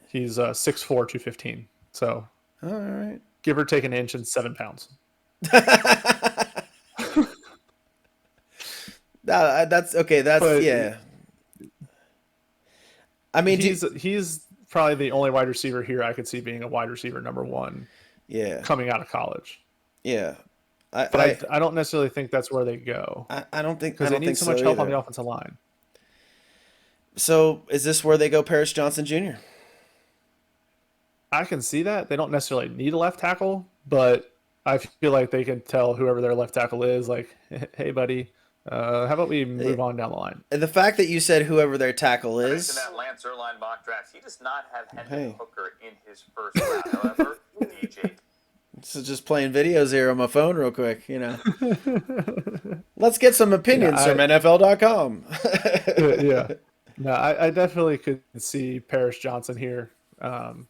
he's 6'4", 215. So All right. give or take an inch and 7 pounds. That's okay. That's But yeah. I mean, he's probably the only wide receiver here I could see being a wide receiver number one yeah, coming out of college. yeah. But I don't necessarily think that's where they go I don't think I because they don't need think so so much help on either. the offensive line. So is this where they go Paris Johnson Jr.? I can see that they don't necessarily need a left tackle, but I feel like they can tell whoever their left tackle is, like, hey, buddy, how about we Eh, move on down the line? The fact that you said whoever their tackle I mentioned is, that Lance Erline mock draft. He does not have Hendon hey, Hooker in his first round. However, DJ. this is just playing videos here on my phone real quick. Let's get some Yeah, opinions from NFL.com. yeah. No, I definitely could see Paris Johnson here. Um,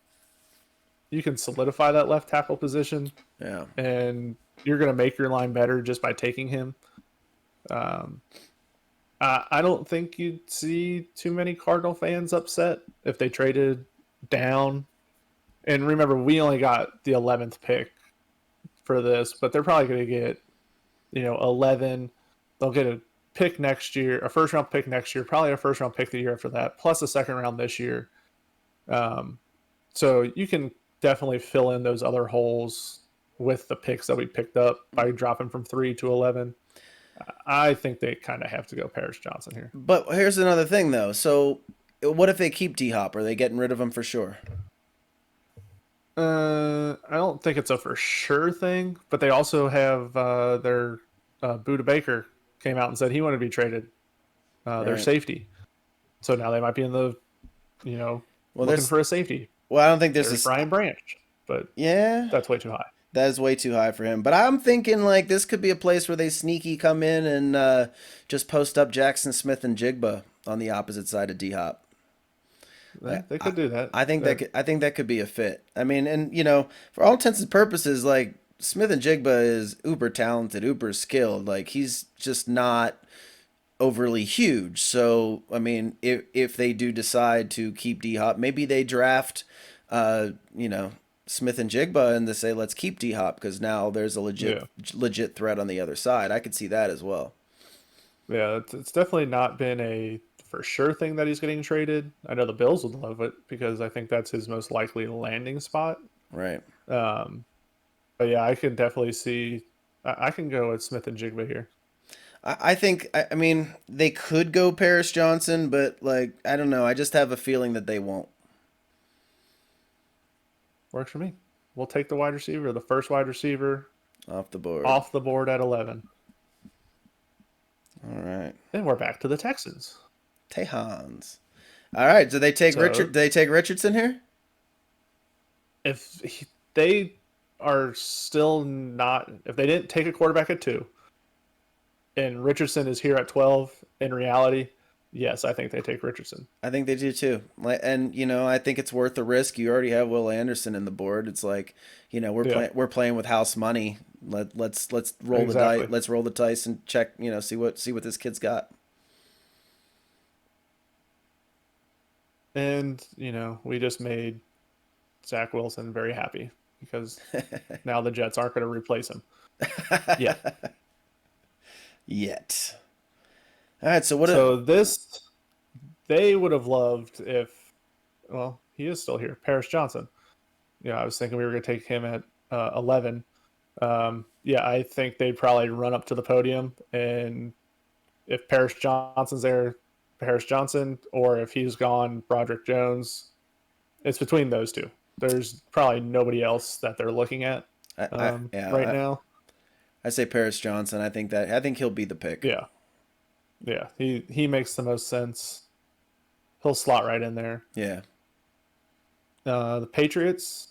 you can solidify that left tackle position, Yeah. and you're going to make your line better just by taking him. Um, I don't think you'd see too many Cardinal fans upset if they traded down. And remember, we only got the 11th pick for this, but they're probably going to get, 11. They'll get a pick next year, a first round pick next year, probably a first round pick the year after that, plus a second round this year. Um, so you can definitely fill in those other holes with the picks that we picked up by dropping from 3 to 11. I think they kind of have to go Paris Johnson here. But here's another thing, though. So, what if they keep D Hop? Are they getting rid of him for sure? I don't think it's a for sure thing, but they also have their Buda Baker came out and said he wanted to be traded, their Right. safety. So now they might be in the, you know, Well, looking there's. for a safety. Well, I don't think there's There's this. Brian Branch, but Yeah, that's way too high. that is way too high for him. But I'm thinking like this could be a place where they sneaky come in and just post up Jackson Smith and Jigba on the opposite side of D Hop. I, They I could do that. I think that could be a fit. I mean, and for all intents and purposes, like Smith and Jigba is uber talented, uber skilled. Like he's just not overly huge. So I mean, if they do decide to keep D Hop, maybe they draft, uh, you know, Smith and Jigba, and they say let's keep D Hop because now there's a Yeah, legit threat on the other side. I could see that as well. yeah. It's definitely not been a for sure thing that he's getting traded. I know the Bills would love it because I think that's his most likely landing spot. Right. Um, but yeah, I can definitely see. I can go with Smith and Jigba here. I think I mean they could go Paris Johnson, but like I don't know. I just have a feeling that they won't. Works for me. We'll take the wide receiver, the first wide receiver Off the board. off the board at 11. All right. Then we're back to the Texans. Tehans. All right. Do they take Richard? So Do they take Richardson here? they are still not, if they didn't take a quarterback at 2 and Richardson is here at 12, in reality, yes, I think they take Richardson. I think they do too. And I think it's worth the risk. You already have Will Anderson in the board. It's like, Yeah, we're playing with house money. Let's roll the dice. exactly. Let's roll the dice and check. See what this kid's got. And, we just made Zach Wilson very happy because now the Jets aren't going to replace him yet. Yet. All right. So what? So they would have loved if, well, he is still here, Paris Johnson. Yeah, I was thinking we were going to take him at 11. Yeah, I think they'd probably run up to the podium, and if Paris Johnson's there, Paris Johnson, or if he's gone, Broderick Jones. It's between those two. There's probably nobody else that they're looking at right Yeah. now. I say Paris Johnson. I think he'll be the pick. Yeah, yeah, he makes the most sense. He'll slot right in there. Yeah. The Patriots.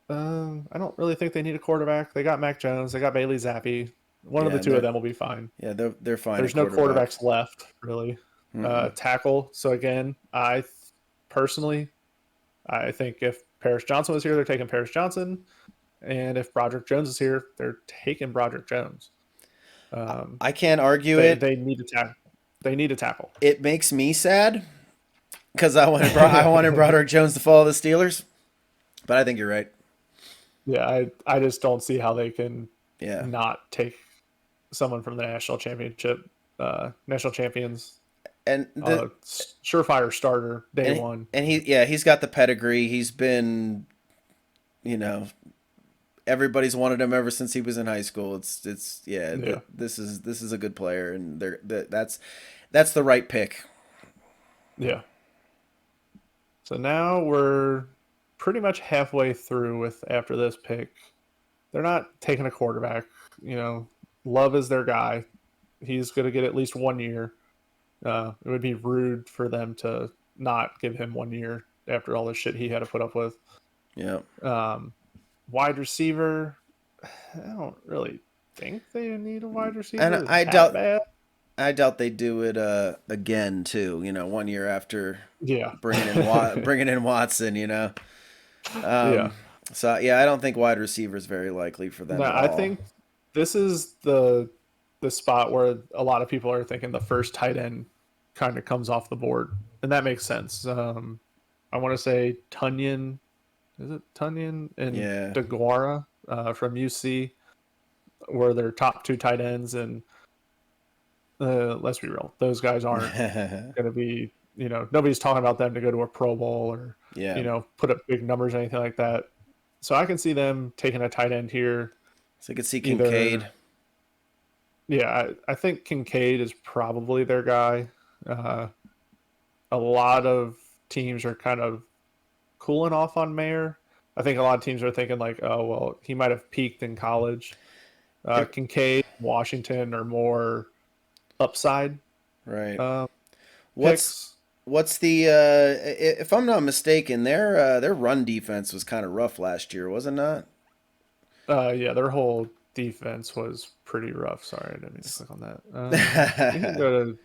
I don't really think they need a quarterback. They got Mac Jones. They got Bailey Zappi. One of Yeah. the And two of them will be fine. they're fine at There's no quarterback. quarterbacks left really. Mm-mm. Tackle. So again, personally, I think if Paris Johnson was here, they're taking Paris Johnson, and if Broderick Jones is here, they're taking Broderick Jones. I can't argue They it. they need to tackle. They need to tackle. It makes me sad because I wanted Broderick Jones to follow the Steelers, but I think you're right. Yeah, I just don't see how they can Yeah, not take someone from the national champions, and the surefire starter day and one. and he's got the pedigree. He's been, you know, everybody's wanted him ever since he was in high school. It's yeah. Yeah, This is a good player, and that's the right pick. yeah. So now we're pretty much halfway through with after this pick. They're not taking a quarterback. You know, Love is their guy. He's going to get at least 1 year. It would be rude for them to not give him 1 year after all the shit he had to put up with. Yeah, Um, Wide receiver, I don't really think they need a wide and receiver. It's that bad. I doubt they do it again too. 1 year after Yeah, bringing in Watson. yeah. Um, so yeah, I don't think wide receiver is very likely for them No, at I all. think this is the spot where a lot of people are thinking the first tight end kind of comes off the board, and that makes sense. I want to say Tunyon, is it Tunyon and Yeah. DeGuara from UC, were their top two tight ends, and let's be real, those guys aren't going to be. Nobody's talking about them to go to a Pro Bowl or Yeah. put up big numbers or anything like that. So I can see them taking a tight end here. So I could see Kincaid. Either, yeah, I think Kincaid is probably their guy. Uh, a lot of teams are kind of cooling off on Mayer. I think a lot of teams are thinking like, oh well, he might have peaked in college. It- Kincaid, Washington are more upside right. uh, What's picks. what's the if I'm not mistaken, their run defense was kind of rough last year, was it not? Yeah, their whole defense was pretty rough. Sorry, I didn't mean to click on that. We can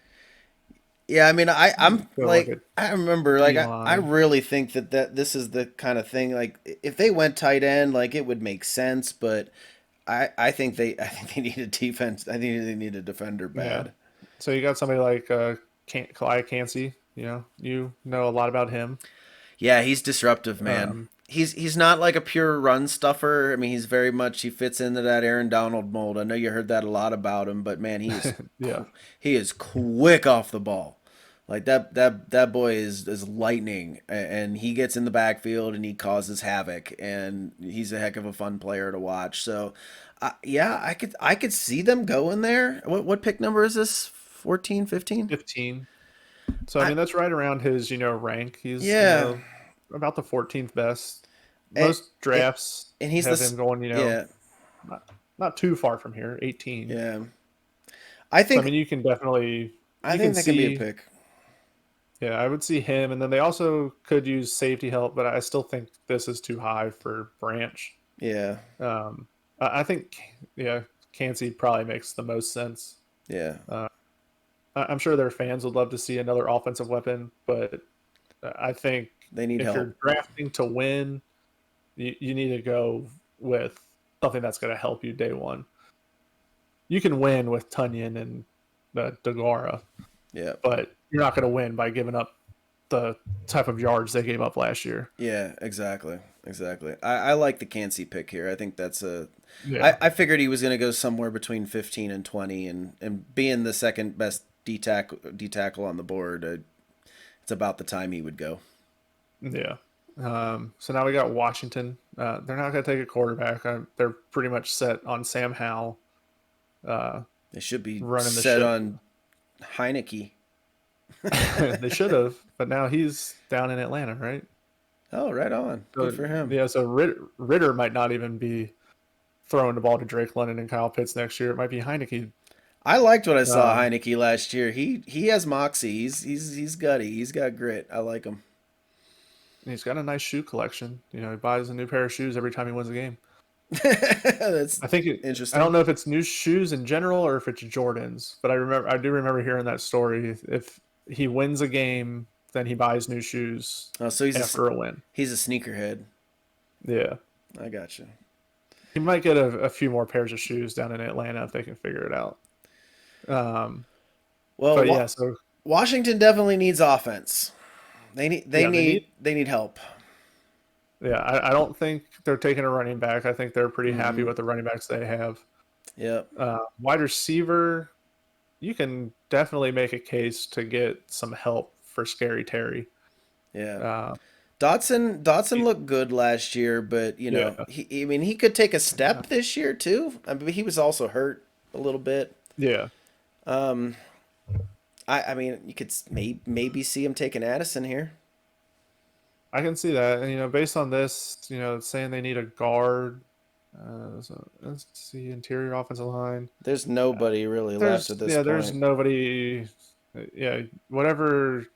Yeah, I mean, I'm go to like like a I remember like D I line. really think that this is the kind of thing like if they went tight end like it would make sense, but I think they need a defense. I think they need a defender Yeah. bad. So you got somebody like Kalai Cansey. You know a lot about him. Yeah, he's disruptive, man. Um, He's not like a pure run stuffer. I mean, he fits into that Aaron Donald mold. I know you heard that a lot about him, but man, yeah, he is quick off the ball. Like that boy is lightning, and he gets in the backfield and he causes havoc, and he's a heck of a fun player to watch. So, yeah, I could see them going there. What pick number is this? 14, 15? 15. So I I mean that's right around his rank. He's yeah, about the 14th best. and, Most drafts and he's have this him going yeah not too far from here, 18. yeah. I So I think mean you can definitely I you can think that can be a see. pick. Yeah, I would see him, and then they also could use safety help, but I still think this is too high for Branch. Yeah, I think, yeah, Cansey probably makes the most sense. yeah. Uh, I'm sure their fans would love to see another offensive weapon, but I think They need if help. you're drafting to win, you need to go with something that's going to help you day one. You can win with Tunyon and Degara, Yeah. but you're not going to win by giving up the type of yards they gave up last year. Yeah, exactly. Exactly. I like the Cansey pick here. I think that's a. Yeah, I figured he was going to go somewhere between 15 and 20, and being the second best D tackle on the board, it's about the time he would go. yeah. So now we got Washington. They're not going to take a quarterback. They're pretty much set on Sam Howell uh, They should be running the set ship. on Heineke. They should have, but now he's down in Atlanta, right? Oh, right on. Good So for him. yeah, so Ritter might not even be throwing the ball to Drake London and Kyle Pitts next year. It might be Heineke. I liked what I saw Um, Heineke last year. He has moxie. He's gutty. He's got grit. I like him. he's got a nice shoe collection. He buys a new pair of shoes every time he wins a game. That's I think I interesting. don't know if it's new shoes in general or if it's Jordans, but I do remember hearing that story. If he wins a game, then he buys new shoes Oh, so after a win. he's a sneakerhead. Yeah. I got you. He might get a few more pairs of shoes down in Atlanta if they can figure it out. Um, Well, but yeah, so Washington definitely needs offense. yeah, They need help. yeah, I don't think they're taking a running back. I think they're pretty happy Mm-hmm. with the running backs they have. Yep. Wide receiver, you can definitely make a case to get some help for Scary Terry. Yeah. Uh, Dotson he- looked good last year, but yeah, I mean, he could take a yeah, step this year too. I mean, he was also hurt a little bit. yeah. Um, I mean, you could maybe see him taking Addison here. I can see that. And, based on this, it's saying they need a guard. So let's see, interior offensive line. There's nobody really left There's at this yeah, there's point. nobody. Yeah, whatever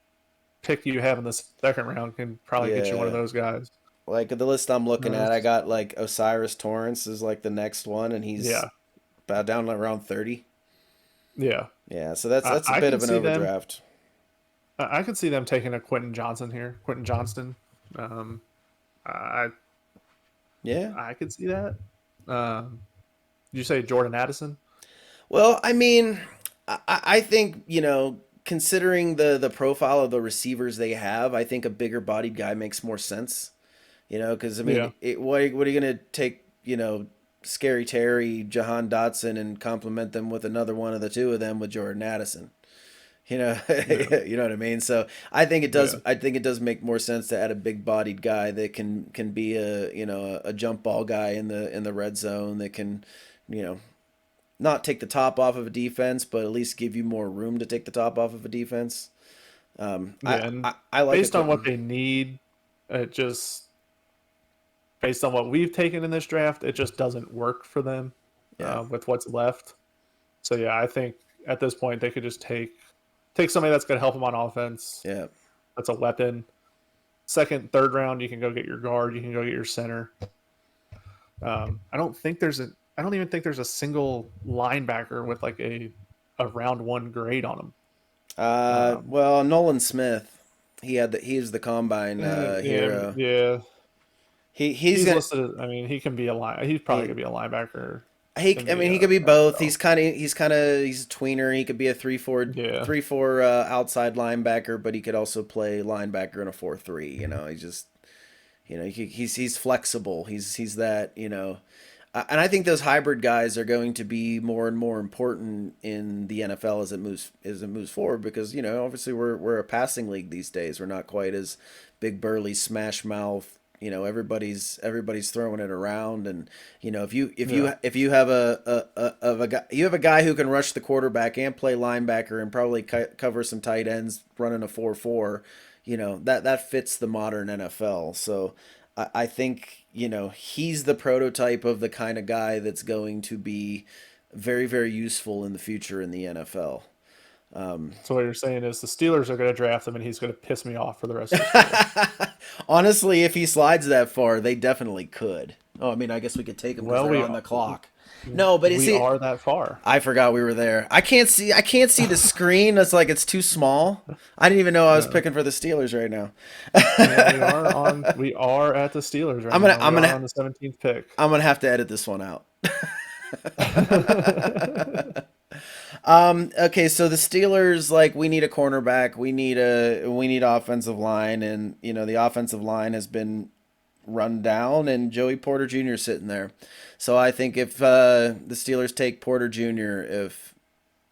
pick you have in the second round can probably get you one of Yeah, those guys. like the list I'm looking Uh, at, I got like Osiris Torrance is like the next one, and he's yeah, about down around 30. yeah. Yeah, so I, that's a I bit can of an see them. overdraft. I can see them taking a Quentin Johnson here. Quentin Johnston. Um, I Yeah. I could see that. Um, did you say Jordan Addison? Well, I mean, I think considering the profile of the receivers they have, I think a bigger bodied guy makes more sense. Because I mean, Yeah, what are you gonna take? Scary Terry, Jahan Dotson, and complement them with another one of the two of them with Jordan Addison. yeah, You know what I mean. So I think it does. yeah, I think it does make more sense to add a big bodied guy that can be a jump ball guy in the red zone that can you know not take the top off of a defense, but at least give you more room to take the top off of a defense. yeah. And I like a based on what Quentin. they need, it just based on what we've taken in this draft, it just doesn't work for them Yeah, with what's left. So yeah, I think at this point they could just take somebody that's going to help them on offense. yeah. That's a weapon. Second, third round, you can go get your guard. You can go get your center. I don't think there's a. I don't even think there's a single linebacker with like a round one grade on him. Well, Nolan Smith, he's the combine Yeah, hero. yeah. He's He's gonna listed. As, I mean, he can be a line. He's probably he gonna be a linebacker. he. Can I be mean, he a could be both. NFL. He's a tweener. He could be a Yeah, 3-4 outside linebacker, but he could also play linebacker in a 4-3. He's just he's flexible. He's that. And I think those hybrid guys are going to be more and more important in the NFL as it moves forward because obviously we're a passing league these days. We're not quite as big burly smash mouth. Everybody's throwing it around, and yeah, if you have a guy you have a guy who can rush the quarterback and play linebacker and probably cover some tight ends running a 4-4, that fits the modern NFL. So I think he's the prototype of the kind of guy that's going to be very, very useful in the future in the NFL. so what you're saying is the Steelers are going to draft him, and he's going to piss me off for the rest of his career. Honestly, if he slides that far, they definitely could. Oh, I mean, I guess we could take him because Well, they're we on the clock. No, but you we see, are that far. I forgot we were there. I can't see the screen. It's like it's too small. I didn't even know I was No. picking for the Steelers right now. Yeah, we are on. We are at the Steelers right I'm gonna now. I'm We are gonna on the 17th pick. I'm gonna have to edit this one out. Okay, so the Steelers, like, we need a cornerback, we need offensive line, and the offensive line has been run down, and Joey Porter Jr. is sitting there. So I think if the Steelers take Porter Jr.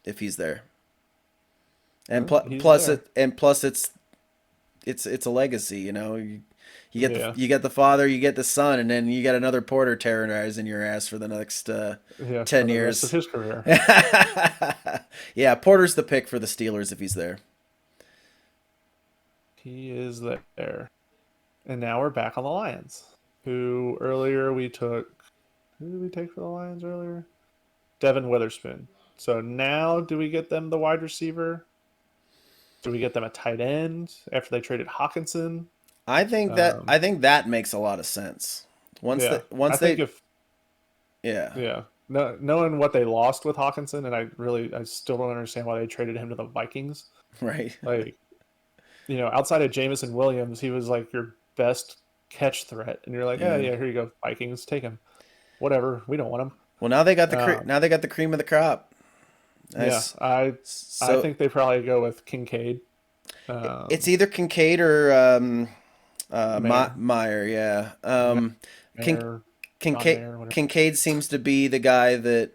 if he's there, and Well, he's there. plus it's a legacy, Yeah, you get the father, you get the son, and then you get another Porter terrorizing your ass for the next yeah, for 10 the rest of years. his career. Yeah, Porter's the pick for the Steelers if he's there. He is there. And now we're back on the Lions, who earlier we took. Who did we take for the Lions earlier? Devin Witherspoon. So now do we get them the wide receiver? Do we get them a tight end after they traded Hawkinson? I Um, think that makes a lot of sense. yeah, I Once think they if yeah, yeah, no, knowing what they lost with Hawkinson, and I still don't understand why they traded him to the Vikings. right. Like, outside of Jamison Williams, he was like your best catch threat, and you're like, yeah, Yeah. yeah, here you go, Vikings, take him. Whatever, we don't want him. Well, now they got Um, now they got the cream of the crop. Yeah, Nice. I So think they probably go with Kincaid, it's um, either Kincaid or Mayer, Meyer. Yeah. Kin- Mayer, John Kincaid Mayer, whatever. Kincaid seems to be the guy that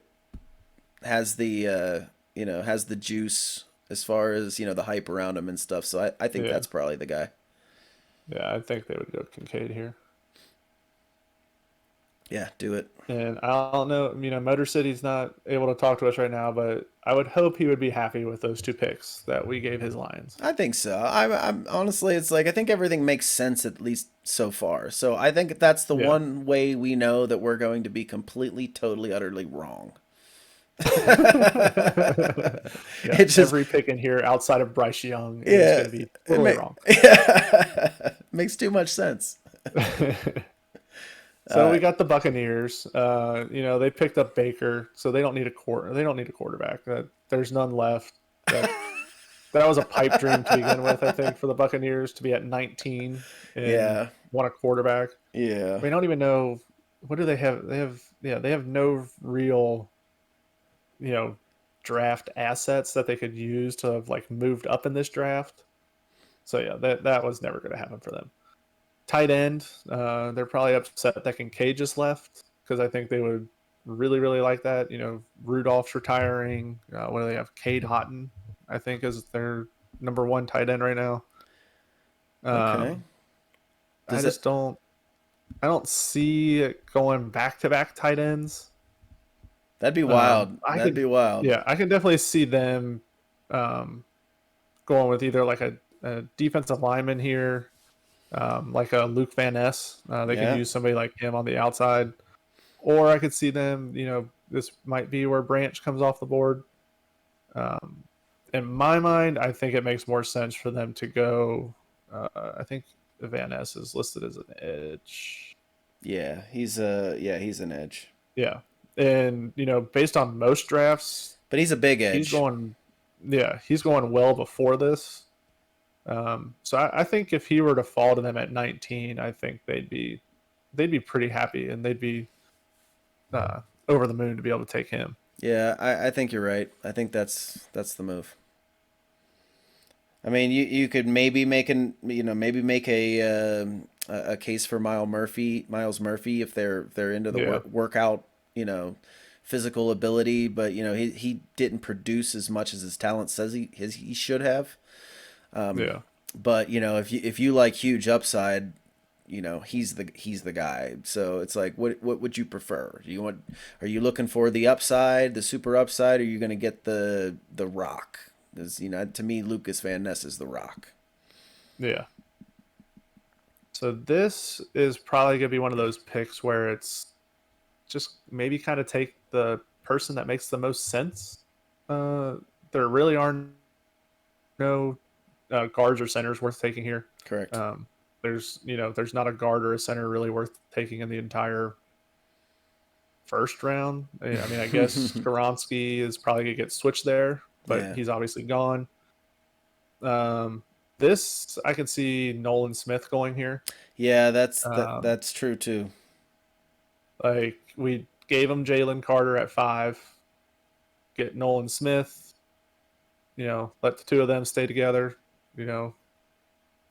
has the has the juice as far as the hype around him and stuff. So I think Yeah, that's probably the guy. yeah, I think they would go Kincaid here. Yeah, do it. And I don't know, Motor City's not able to talk to us right now, but I would hope he would be happy with those two picks that we gave his Lions. I think so. I'm honestly, it's like I think everything makes sense at least so far. So I think that's the Yeah. one way we know that we're going to be completely, totally, utterly wrong. Yeah, It just, every pick in here outside of Bryce Young is yeah, going to be it totally wrong. yeah, makes too much sense. So Uh, we got the Buccaneers. They picked up Baker, so they don't need a quarter. They don't need a quarterback. There's none left. That was a pipe dream to begin with. I think for the Buccaneers to be at 19 and yeah, want a quarterback. yeah, I don't even know what do they have. They have no real you know draft assets that they could use to have like moved up in this draft. So yeah, that was never going to happen for them. Tight end, they're probably upset that Kincaid just left because I think they would really, really like that. Rudolph's retiring. What do they have? Cade Houghton, I think, is their number one tight end right now. okay. Um, I Does it? just don't. I don't see it going back to back tight ends. That'd be wild. I That'd could, be wild. yeah, I can definitely see them um, going with either like a defensive lineman here, like a Luke Van Ness. They could Yeah, use somebody like him on the outside. Or I could see them, this might be where Branch comes off the board. Um, in my mind, I think it makes more sense for them to go. I think Van Ness is listed as an edge. he's an edge, Yeah. And, based on most drafts, but he's a big he's edge. going, yeah, he's going well before this. So I think if he were to fall to them at 19, I think they'd be pretty happy and they'd be uh, over the moon to be able to take him. Yeah, I think you're right. I think that's the move. I mean, you could maybe make a case for Miles Murphy if they're into the Yeah. workout, you know, physical ability, but he didn't produce as much as his talent says he should have. Yeah. But if you like huge upside, he's the guy. So it's like, what would you prefer? Are you looking for the upside, the super upside, or are you going to get the rock? Because to me, Lucas Van Ness is the rock. Yeah. So this is probably going to be one of those picks where it's just maybe kind of take the person that makes the most sense. Uh, there really are no guards or centers worth taking here. Correct. Um, there's not a guard or a center really worth taking in the entire first round. I mean, I guess Skaronski is probably going to get switched there, but Yeah. he's obviously gone. Um, this I can see Nolan Smith going here. Yeah, that's that Um, that's true too. like we gave him Jalen Carter at 5, get Nolan Smith. Let the two of them stay together. You know,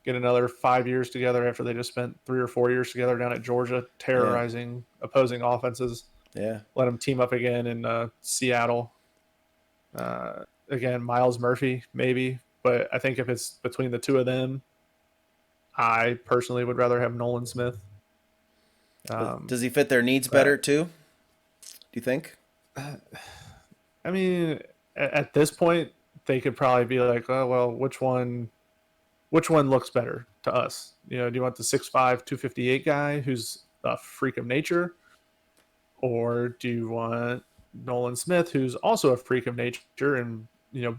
get another 5 years together after they just spent 3 or 4 years together down at Georgia, Yeah. terrorizing opposing offenses. Yeah. Let them team up again in Seattle. Again, Miles Murphy maybe, but I think if it's between the two of them, I personally would rather have Nolan Smith. Does he fit their needs better But too? Do you think? I mean, at this point, they could probably be like, oh well, which one looks better to us? Do you want the 6'5", 258 guy who's a freak of nature, or do you want Nolan Smith who's also a freak of nature and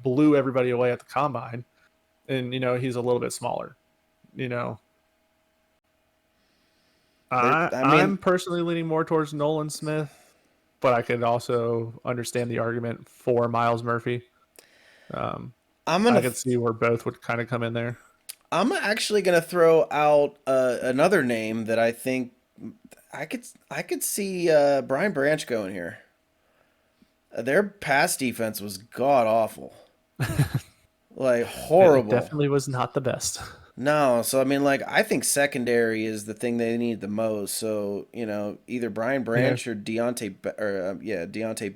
blew everybody away at the combine, and he's a little bit smaller. You know, I I'm mean, personally leaning more towards Nolan Smith, but I could also understand the argument for Miles Murphy. Um, I'm I gonna could see where both would kind of come in there. I'm actually gonna throw out another name that I think I could see Brian Branch going here. Their pass defense was god awful, like It horrible. definitely was not the best. No, so I mean, like, I think secondary is the thing they need the most. So either Brian Yeah, Branch or Deontay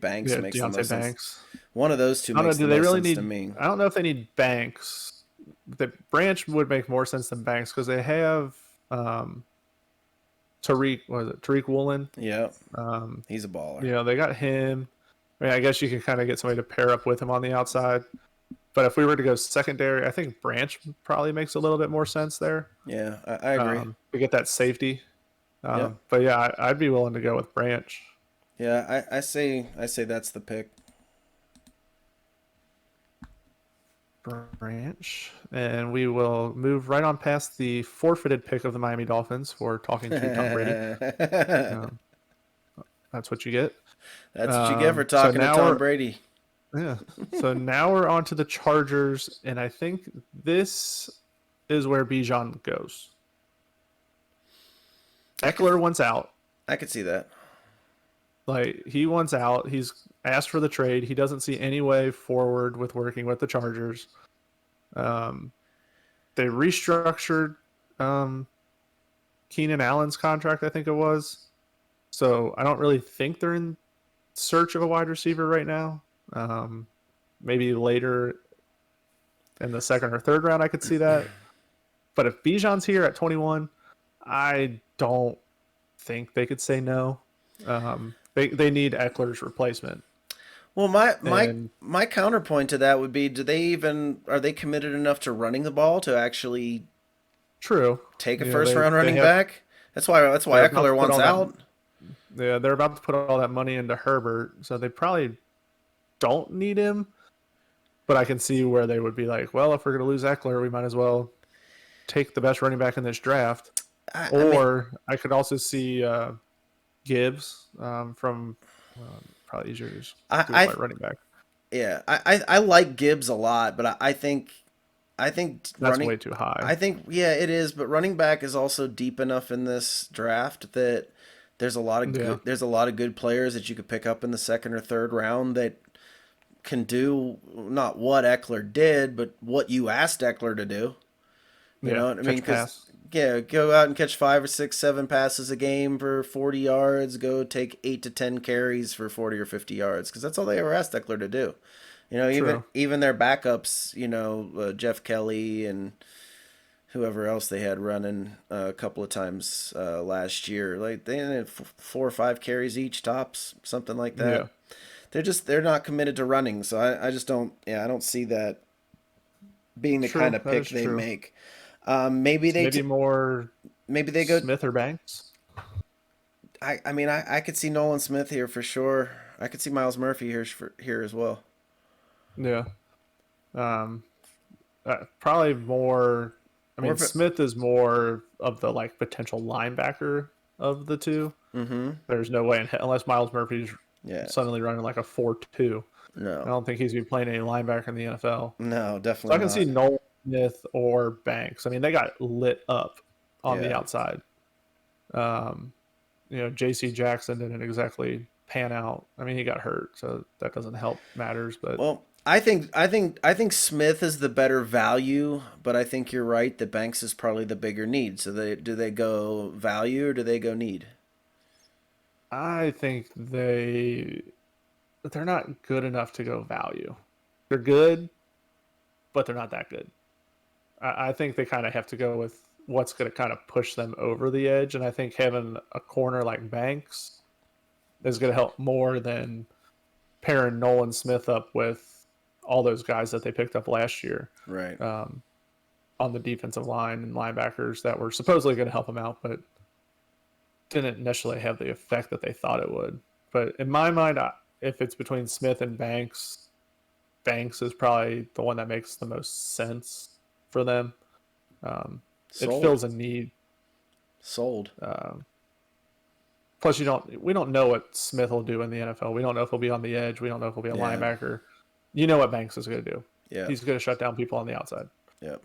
Banks yeah, makes the Deontay most sense. Banks. One of those two I don't know. makes Do the they most really sense to need? me. I don't know if they need Banks. The Branch would make more sense than Banks because they have um, Tariq. Was it Tariq Woolen? Yeah, Um, he's a baller. they got him. I mean, I guess you can kind of get somebody to pair up with him on the outside. But if we were to go secondary, I think Branch probably makes a little bit more sense there Yeah, I agree. to get that safety. Yep. But yeah, I'd be willing to go with Branch. Yeah, I say that's the pick. Branch. And we will move right on past the forfeited pick of the Miami Dolphins for talking to Tom Brady. That's Um, that's what you get. what you get for So talking to now Tom we're Brady. yeah. So now we're on to the Chargers, and I think this is where Bijan goes. I could Eckler wants out. I could see that. Like he wants out. He's asked for the trade. He doesn't see any way forward with working with the Chargers. Um, they restructured Keenan Allen's contract, I think it was. So I don't really think they're in search of a wide receiver right now. Maybe later in the second or third round, I could see that. But if Bijan's here at 21, I don't think they could say no. They need Eckler's replacement. Well, my my And my counterpoint to that would be: are they committed enough to running the ball to actually true, take a you know first round they running have back? That's why they're about to Eckler put wants all that. out. Yeah, they're about to put all that money into Herbert, so they probably don't need him. But I can see where they would be like, well, if we're going to lose Eckler, we might as well take the best running back in this draft. I mean, Or I could also see Gibbs from probably easier to just do it I by running back. yeah, I like Gibbs a lot, but I think That's running. way too high. I think yeah, it is, but running back is also deep enough in this draft that Yeah, there's a lot of good players that you could pick up in the second or third round that can do not what Eckler did, but what you asked Eckler to do. You yeah, know what I mean? catch Because pass. yeah, go out and catch 5 or 6, 7 passes a game for 40 yards. Go take 8 to 10 carries for 40 or 50 yards. Because that's all they ever asked Eckler to do. Even True. even their backups, Jeff Kelly and whoever else they had running a couple of times last year, like they had 4 or 5 carries each tops, something like that. Yeah, They're not committed to running, so I just don't I don't see that being the kind true. of That pick is they true. make. Maybe So maybe more maybe they go. Smith or Banks. I mean I could see Nolan Smith here for sure. I could see Miles Murphy here as well. Yeah. Um, probably more. I More mean, of a, Smith is more of the like potential linebacker of the two. mm-hmm. There's no way unless Miles Murphy's Yeah. suddenly running like a 4-2. I No. don't think he's been playing any linebacker in the NFL. No, So I definitely can see not. Nolan Smith or Banks. I mean, they got lit up on the Yeah. outside. Um, J.C. Jackson didn't exactly pan out. I mean, he got hurt, so that doesn't help matters. But Well, I think Smith is the better value, but I think you're right that Banks is probably the bigger need. So do they go value or do they go need? I think they're not good enough to go value. They're good, but they're not that good. I think they kind of have to go with what's going to kind of push them over the edge. And I think having a corner like Banks is going to help more than pairing Nolan Smith up with all those guys that they picked up last year Right. on the defensive line and linebackers that were supposedly going to help them out, but didn't necessarily have the effect that they thought it would. But in my mind, if it's between Smith and Banks, Banks is probably the one that makes the most sense for them. It Sold. fills a need. Sold. Plus, we don't know what Smith will do in the NFL. We don't know if he'll be on the edge. We don't know if he'll be a Yeah. linebacker. You know what Banks is going to do. Yeah. He's going to shut down people on the outside. Yeah.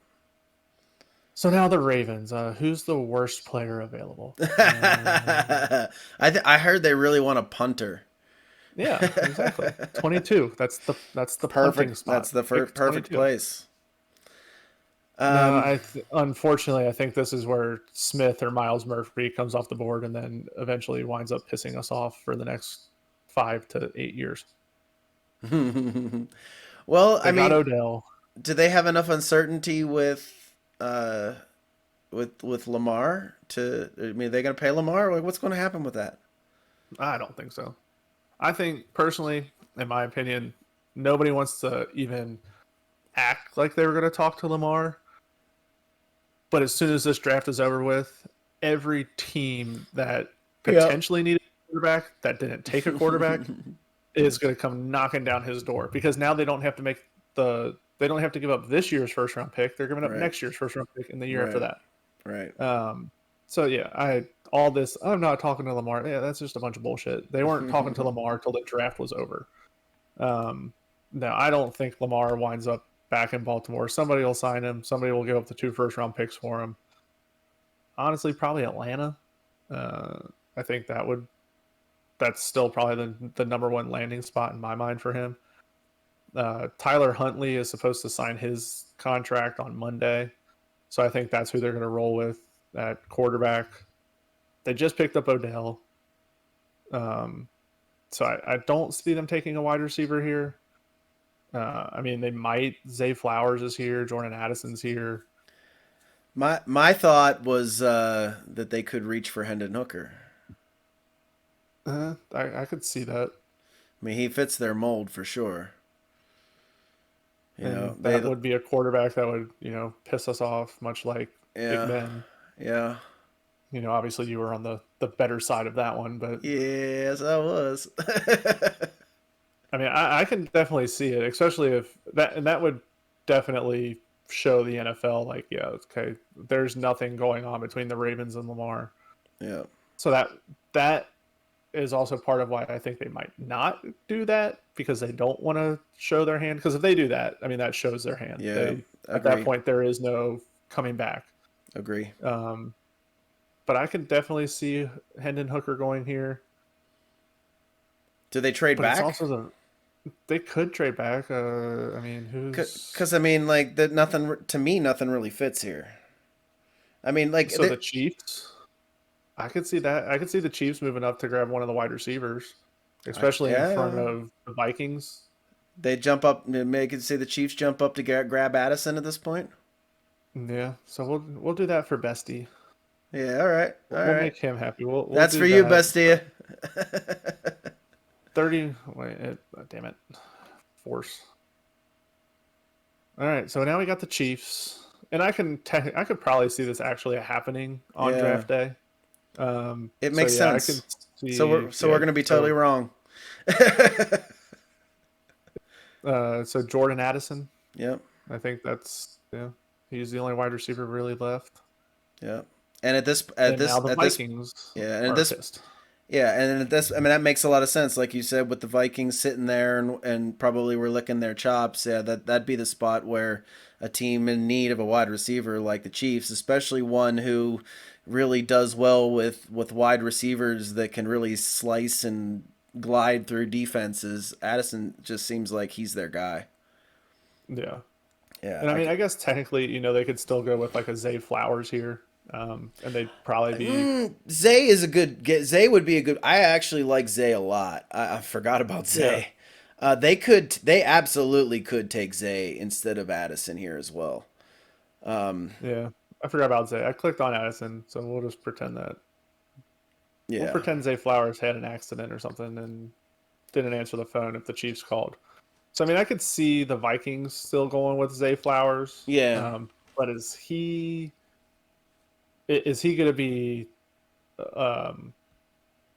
So now the Ravens. Who's the worst player available? I heard they really want a punter. Yeah, exactly. 22. That's the punting Perfect. spot. That's the Pick perfect 22. place. No, Um, unfortunately, I think this is where Smith or Miles Murphy comes off the board and then eventually winds up pissing us off for the next 5 to 8 years. well, I They got mean, Odell. do they have enough uncertainty uh with Lamar to? I mean, are they going to pay Lamar? Like, what's going to happen with that? I don't think so. I think personally, in my opinion, nobody wants to even act like they were going to talk to Lamar. But as soon as this draft is over with, every team that Yep. potentially needed a quarterback that didn't take a quarterback is going to come knocking down his door because now they don't have to they don't have to give up this year's first round pick. They're giving up Right. next year's first round pick and the year after Right. that. Right. So yeah, all this. I'm not talking to Lamar. Yeah, that's just a bunch of bullshit. They weren't talking to Lamar till the draft was over. No, I don't think Lamar winds up back in Baltimore. Somebody will sign him. Somebody will give up the 2 first round picks for him. Honestly, probably Atlanta. Uh, I think that's still probably the number one landing spot in my mind for him. Tyler Huntley is supposed to sign his contract on Monday, so I think that's who they're going to roll with at quarterback. They just picked up Odell, um, so I don't see them taking a wide receiver here. I mean, they might. Zay Flowers is here. Jordan Addison's here. My thought was that they could reach for Hendon Hooker. I could see that, I mean, he fits their mold for sure. You know, and they that would be a quarterback that would piss us off, much like Big yeah Ben. yeah Obviously you were on the better side of that one, but yes I was. I mean, I can definitely see it, especially if that would definitely show the NFL like, yeah, okay, there's nothing going on between the Ravens and Lamar. Yeah. So that is also part of why I think they might not do that because they don't want to show their hand. Because if they do that, I mean, that shows their hand. Yeah. They At that Agree. point there is no coming back. Agree. Um, but I can definitely see Hendon Hooker going here. Do they trade But it's back? also they could trade back. I mean, who's Because I mean, like that. Nothing to me. Nothing really fits here. I mean, like so the Chiefs? I could see that. I could see the Chiefs moving up to grab one of the wide receivers, especially in front yeah, of the Vikings. they jump up. Make it say the Chiefs jump up to grab Addison at this point. Yeah, so we'll do that for Bestie. Yeah. All right. All We'll right. make him happy. We'll That's do for you, that. Bestia. 30. Wait, damn it, force. All right, so now we got the Chiefs, and I could probably see this actually happening on Yeah. draft day. It So makes yeah, I can sense. So see. we're Yeah, gonna be totally so wrong. so Jordan Addison. Yep. I think that's yeah. He's the only wide receiver really left, Yep. And and now the at this Vikings yeah, and at are this pissed. yeah, and at this I mean that makes a lot of sense. Like you said, with the Vikings sitting there and probably were licking their chops. Yeah, that'd be the spot where a team in need of a wide receiver like the Chiefs, especially one who really does well with wide receivers that can really slice and glide through defenses. Addison just seems like he's their guy. Yeah, Yeah, and I I mean, could. I guess technically, they could still go with like a Zay Flowers here, and they'd probably be Zay is a good get. Zay would be a good. I actually like Zay a lot. I forgot about yeah, Zay. They could. They absolutely could take Zay instead of Addison here as well. yeah. I forgot about Zay. I clicked on Addison, so we'll just pretend that we'll Yeah. pretend Zay Flowers had an accident or something and didn't answer the phone if the Chiefs called. So I mean, I could see the Vikings still going with Zay Flowers, Yeah. but is he going to be um,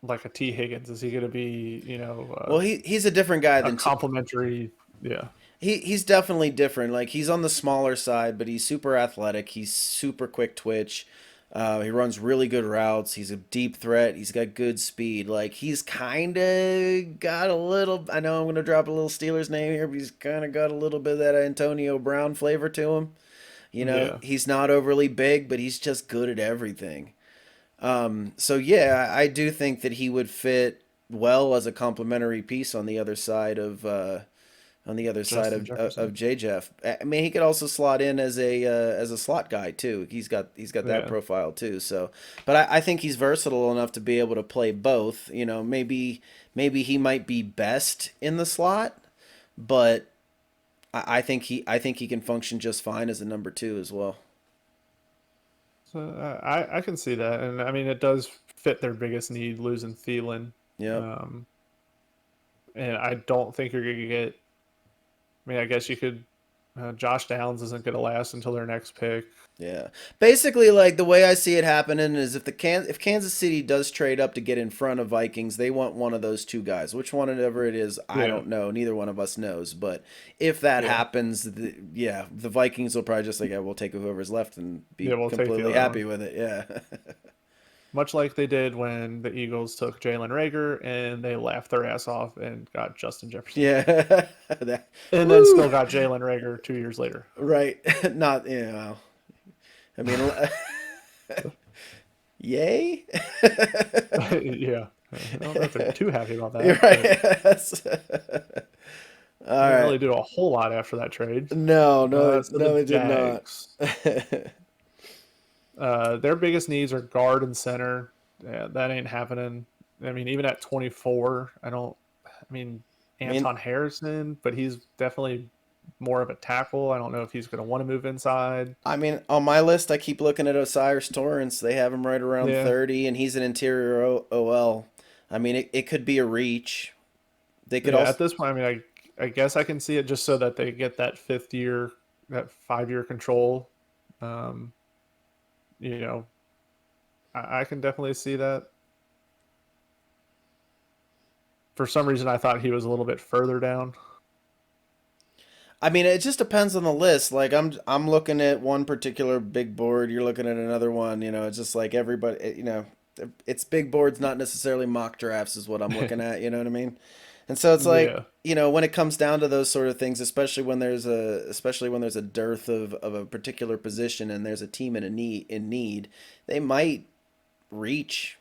like a T Higgins? Is he going to be Well, he's a different guy a than complimentary? Yeah, he's definitely different. Like he's on the smaller side, but he's super athletic. He's super quick twitch. He runs really good routes. He's a deep threat. He's got good speed. Like he's kind of got a little. I know I'm going to drop a little Steelers name here, but he's kind of got a little bit of that Antonio Brown flavor to him. yeah, He's not overly big, but he's just good at everything. So yeah, I do think that he would fit. well as a complementary piece on the other side Justin Jefferson. of J Jeff. I mean, he could also slot in as a slot guy too. He's got that Yeah. profile too. So, but I think he's versatile enough to be able to play both. You know, maybe he might be best in the slot, but I think he can function just fine as a number two as well. So I can see that, and I mean it does fit their biggest need, losing Thielen. Yep. Um, and I don't think you're gonna get. I mean, I guess you could. Josh Downs isn't gonna last until their next pick. Yeah. Basically, like the way I see it happening is if Kansas City does trade up to get in front of Vikings, they want one of those two guys. Which one ever it is, I Yeah, don't know. Neither one of us knows. But if that yeah, happens, yeah, the Vikings will probably just like, yeah, we'll take whoever's left and yeah. be We'll take the completely other happy one, with it. Yeah. much like they did when the Eagles took Jalen Rager and they laughed their ass off and got Justin Jefferson, Yeah. and then Woo. still got Jalen Rager 2 years later. Right. Not, you know, I mean, yay. Yeah, I don't know if they're too happy about You're that, right. but All they didn't right. really do a whole lot after that trade. No, no, So no, the it did not. Jags, their biggest needs are guard and center. Yeah, that ain't happening. I mean, even at 24, I don't. I mean, I mean, Anton Harrison, but he's definitely more of a tackle. I don't know if he's going to want to move inside. on my list, I keep looking at Osiris Torrance. They have him right around Yeah, 30, and he's an interior OL. I mean, it could be a reach. They could yeah. also, At this point, I mean, I guess I can see it just so that they get that 5th year, that 5 year control. Um, you know, I can definitely see that. For some reason, I thought he was a little bit further down. I mean, it just depends on the list. Like I'm looking at one particular big board, you're looking at another one. You know, it's just like everybody. It's big boards, not necessarily mock drafts, is what I'm looking at. You know what I mean? And so it's like, Yeah, when it comes down to those sort of things, especially when there's a dearth of a particular position and there's a team in need, they might reach.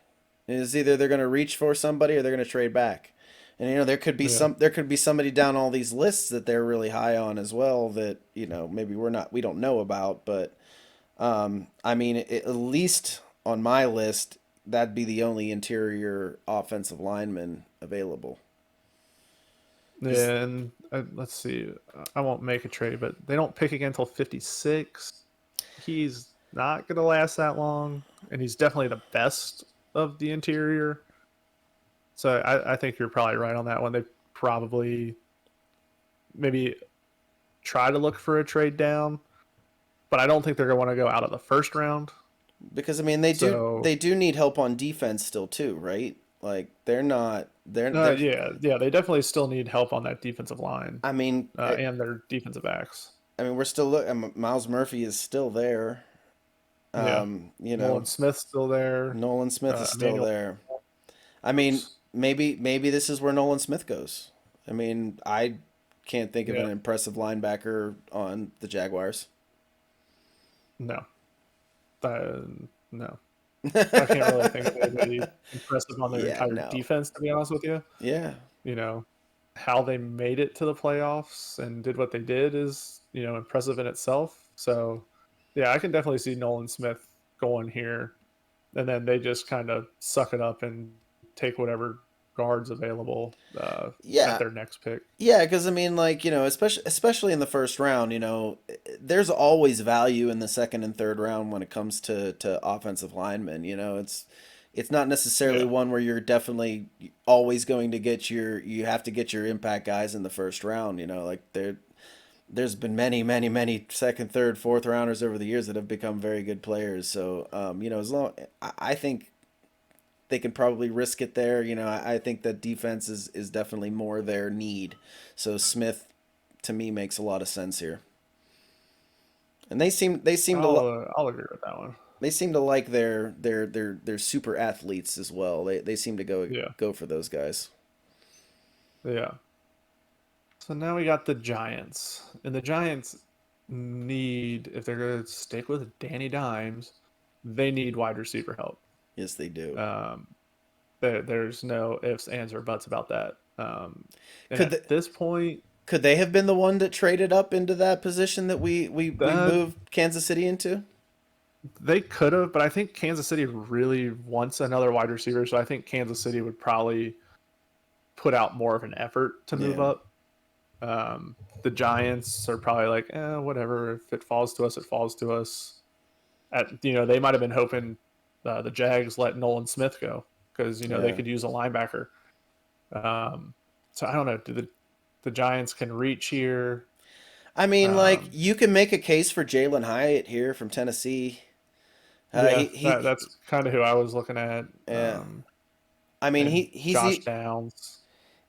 It's either they're going to reach for somebody or they're going to trade back. And yeah. there could be somebody down all these lists that they're really high on as well that, maybe we don't know about, but I mean, at least on my list, that'd be the only interior offensive lineman available. Just Yeah, and let's see. I won't make a trade, but they don't pick again until 56. He's not going to last that long, and he's definitely the best of the interior. So I think you're probably right on that one. They probably maybe try to look for a trade down, but I don't think they're going to want to go out of the first round. because I mean they So do need help on defense still too, right? Like they're not they're yeah, they definitely still need help on that defensive line I mean and their defensive backs. we're still Miles Murphy is still there. Yeah, You know, Nolan Smith's still there. Nolan Smith is still Emmanuel there. I mean, Forbes. maybe this is where Nolan Smith goes. I mean, I can't think of Yeah, an impressive linebacker on the Jaguars. no, uh, no. I can't really think of anybody impressive on their Yeah, entire no. defense, to be honest with you. Yeah. You know, how they made it to the playoffs and did what they did is, impressive in itself. So, yeah, I can definitely see Nolan Smith going here. And then they just kind of suck it up and take whatever guards available at Yeah. their next pick. Yeah, because I mean, like especially in the first round, there's always value in the second and third round when it comes to offensive linemen. It's not necessarily Yeah. one where you're definitely always going to get you have to get your impact guys in the first round. Like there's been many second, third, fourth rounders over the years that have become very good players. So as long I think they can probably risk it there. I think that defense is definitely more their need. So Smith, to me, makes a lot of sense here. And I'll agree with that one. they seem to like their super athletes as well. They seem to Yeah. go for those guys. Yeah. So now we got the Giants. And the Giants need, if they're going to stick with Danny Dimes, they need wide receiver help. Yes, they do. Um, there's no ifs, ands, or buts about that. And Could at the, this point, could they have been the one that traded up into that position that we that moved Kansas City into? they could have, but I think Kansas City really wants another wide receiver, so I think Kansas City would probably put out more of an effort to move Yeah. up. The Giants are probably like, whatever. If it falls to us, it falls to us. They might have been hoping the Jags let Nolan Smith go because they Yeah. could use a linebacker. Um, so I don't know. Do the Giants can reach here? I mean, like Um, you can make a case for Jalen Hyatt here from Tennessee. yeah, He that's kind of who I was looking at. yeah. I mean, And he's Josh the Downs.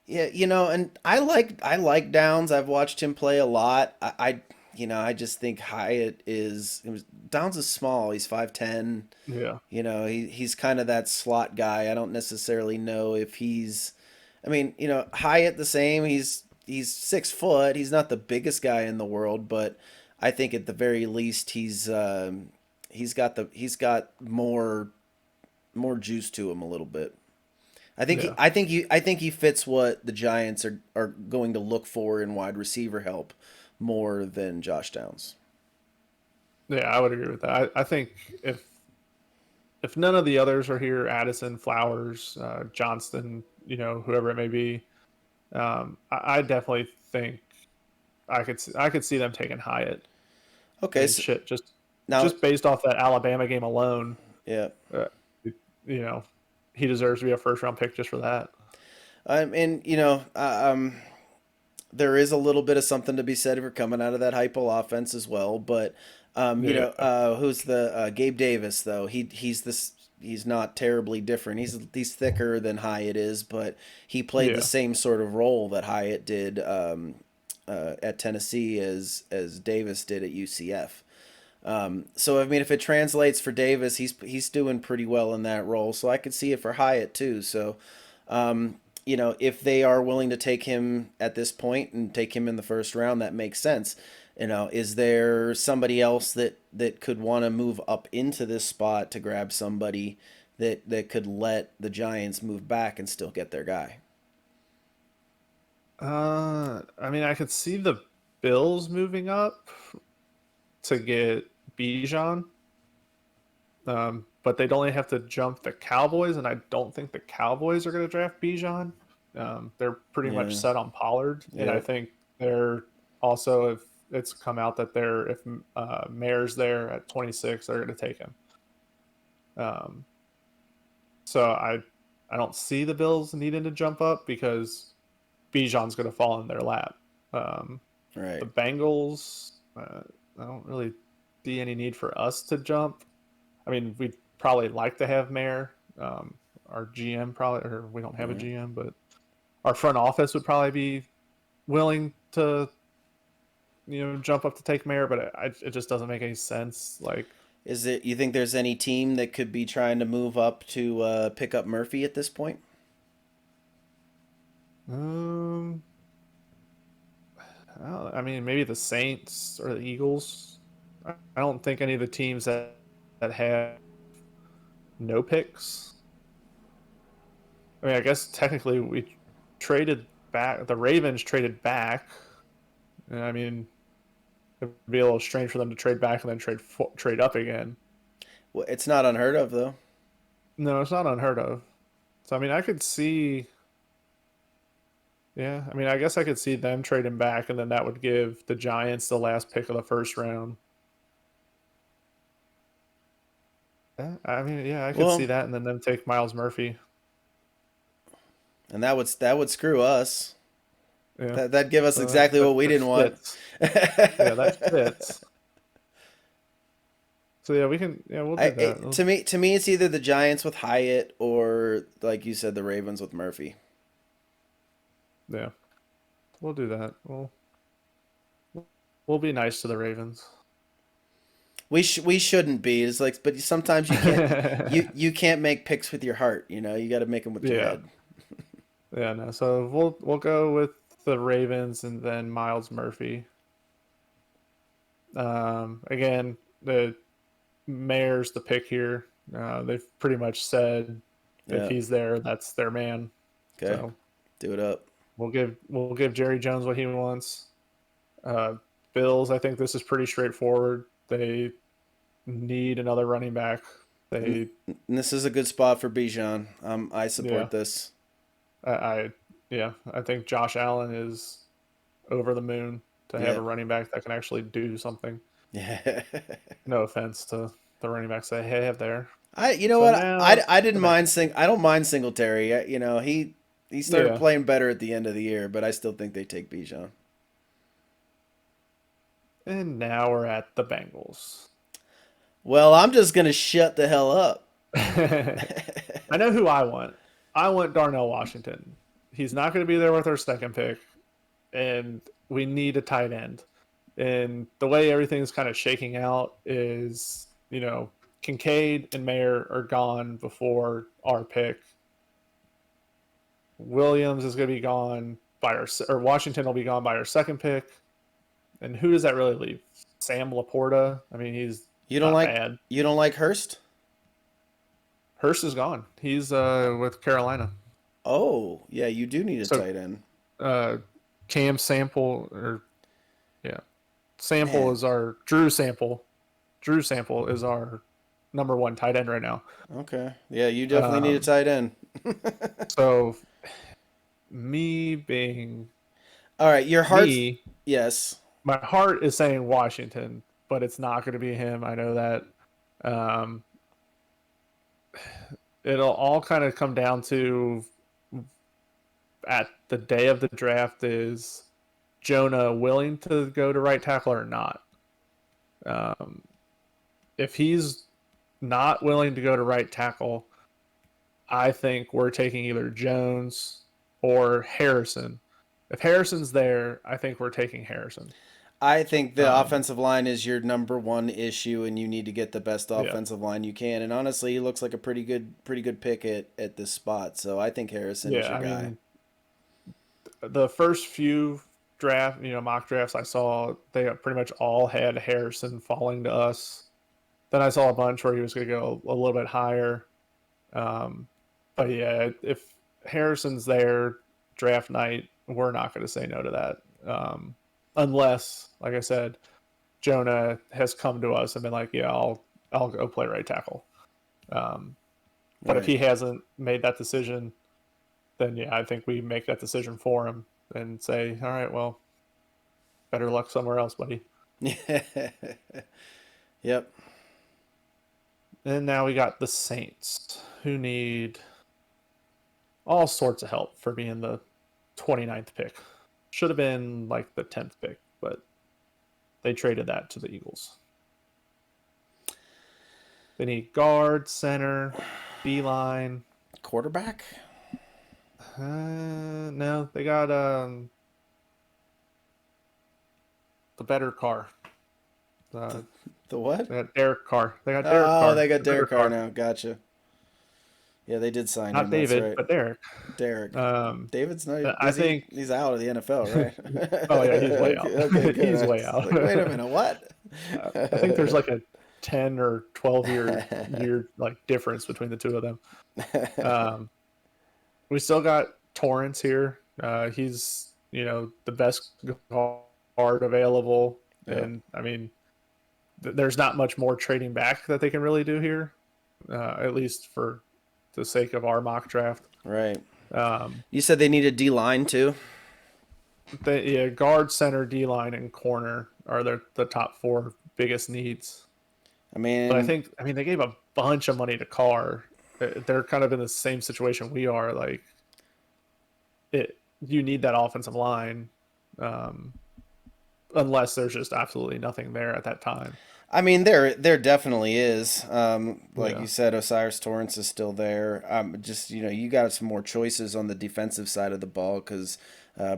yeah, and I like Downs. I've watched him play a lot. I just think Hyatt Downs is small. He's 5'10". Yeah, He's kind of that slot guy. I don't necessarily know if he's. I mean, Hyatt the same. He's 6 foot. He's not the biggest guy in the world, but I think at the very least he's got more juice to him a little bit. yeah, I think he fits what the Giants are going to look for in wide receiver help more than Josh Downs. yeah. I would agree with that. I think if none of the others are here, Addison, Flowers, Johnston, whoever it may be, I definitely think I could see them taking Hyatt. I Okay, mean, so shit, just now just based off that Alabama game alone, yeah, uh, you know, he deserves to be a first round pick just for that. and there is a little bit of something to be said for coming out of that hypo offense as well. But Yeah, who's the Gabe Davis though? He's not terribly different. He's thicker than Hyatt is, but he played the yeah. same sort of role that Hyatt did at Tennessee as Davis did at UCF. So I mean, if it translates for Davis, he's doing pretty well in that role. So I could see it for Hyatt too. So if they are willing to take him at this point and take him in the first round, that makes sense. Is there somebody else that could want to move up into this spot to grab somebody that could let the Giants move back and still get their guy? I mean, I could see the Bills moving up to get Bijan, but they'd only have to jump the Cowboys, and I don't think the Cowboys are going to draft Bijan. They're pretty much Yeah. set on Pollard, and I Yep. think they're also, if it's come out that if Mayer's there at 26, they're going to take him. Um, so I don't see the Bills needing to jump up because Bijan's going to fall in their lap. Um, the Right. Bengals, I don't really see any need for us to jump. I mean, we'd probably like to have Mayer, our GM probably, or we don't have a Yeah. GM, but our front office would probably be willing to, jump up to take Mayer, but it just doesn't make any sense. Like, You think there's any team that could be trying to move up to pick up Murphy at this point? um, I mean, maybe the Saints or the Eagles. I don't think any of the teams that have no picks. I mean, I guess technically we traded back. The Ravens traded back. And I mean, it'd be a little strange for them to trade back and then trade up again. Well, it's not unheard of though. No, it's not unheard of. So I mean, I could see. Yeah, I mean, I guess I could see them trading back, and then that would give the Giants the last pick of the first round. Yeah, I mean, yeah, I could see Well, that, and then them take Miles Murphy. and that would screw us. Yeah, That'd give us so exactly what we that didn't want. fits. Yeah, that fits. So yeah, we'll do that. To me, it's either the Giants with Hyatt or, like you said, the Ravens with Murphy. Yeah, we'll do that. We'll be nice to the Ravens. We shouldn't be. It's like, but sometimes you can't you can't make picks with your heart. You got to make them with your Yeah, head. yeah, no. So we'll go with the Ravens and then Miles Murphy. Again, the Mayor's the pick here. They've pretty much said If Yeah. he's there, that's their man. Okay. So Do it up. we'll give Jerry Jones what he wants. Uh, Bills, I think this is pretty straightforward. They need another running back. And They this is a good spot for Bijan. I yeah, support this. I yeah, I think Josh Allen is over the moon to have Yeah. a running back that can actually do something. Yeah. No offense to the running backs they have there. You know So what? now I the didn't mind Bengals. sing. I don't mind Singletary. You know, he started Yeah, playing better at the end of the year, but I still think they take Bijan. and now we're at the Bengals. Well, I'm just gonna shut the hell up. I know who I want. I want Darnell Washington. He's not going to be there with our second pick, and we need a tight end. And the way everything's kind of shaking out is, Kincaid and Mayer are gone before our pick. Williams is going to be gone by our, or Washington will be gone by our second pick. And who does that really leave? Sam Laporta. I mean, he's You don't not like bad. you don't like Hurst? Hurst is gone. He's with Carolina. Oh, yeah, you do need a So tight end. uh, Cam Sample, or yeah, Sample Man. is our Drew Sample. Drew Sample is our number one tight end right now. Okay. Yeah, you definitely need a Um, tight end. so me being All right, your heart's me, yes. my heart is saying Washington, but it's not going to be him. I know that. Um, it'll all kind of come down to at the day of the draft is Jonah willing to go to right tackle or not. Um, if he's not willing to go to right tackle, I think we're taking either Jones or Harrison. If Harrison's there, I think we're taking Harrison. I think the Um, offensive line is your number one issue, and you need to get the best yeah, offensive line you can. And honestly, he looks like a pretty good pick at this spot. So I think Harrison is yeah. your I guy. mean, the first few mock drafts I saw, they pretty much all had Harrison falling to us. Then I saw a bunch where he was going to go a little bit higher. Um, but yeah, if Harrison's there draft night, we're not going to say no to that. Unless, like I said, Jonah has come to us and been like, "Yeah, I'll go play right tackle." Um, but if Right. he hasn't made that decision, then yeah, I think we make that decision for him and say, "All right, well, better luck somewhere else, buddy." Yep. And now we got the Saints, who need all sorts of help for being the 29th pick. Should have been like the 10th pick, but they traded that to the Eagles. They need guard, center, D line. Quarterback? No, they got the better car. Uh, The what? they got Derek Carr. They got Derek Oh, Carr. they got The better Derek Carr car. now. Gotcha. Yeah, they did sign Not him. That's David, right. but Derek. Derek. Um, David's not. I Is he? think. He's out of the NFL, right? Oh yeah, he's way out. Okay, okay, good. He's I way was out. like, wait a minute, what? I think there's like a 10 or 12 year like difference between the two of them. Um, we still got Torrance here. He's the best guard available, Yeah, and I mean, there's not much more trading back that they can really do here, at least for the sake of our mock draft. right. Um, You said they need a D line too. yeah, guard, center, D line, and corner are the top four biggest needs. I But mean, I mean, they gave a bunch of money to Carr. They're kind of in the same situation we are. Like, you need that offensive line, um, unless there's just absolutely nothing there at that time. there definitely is. Like Yeah, you said, Osiris Torrance is still there. Just you got some more choices on the defensive side of the ball because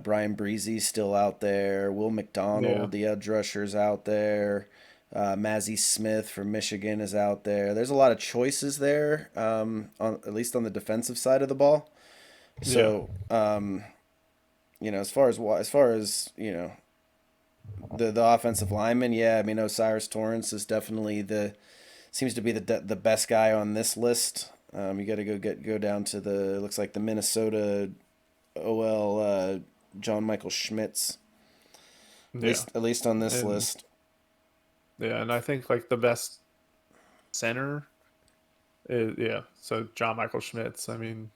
Brian Breezy's still out there. Will yeah, McDonald, the edge rusher's out there. Mazzie Smith from Michigan is out there. There's a lot of choices there, at least on the defensive side of the ball. yeah, So, as far as the offensive lineman, yeah, I mean Osiris Torrance is definitely the seems to be the best guy on this list. You got to go down to the looks like the Minnesota OL John Michael Schmitz. Yeah, At least on this and list. yeah, and I think like the best center is yeah. So John Michael Schmitz. I mean,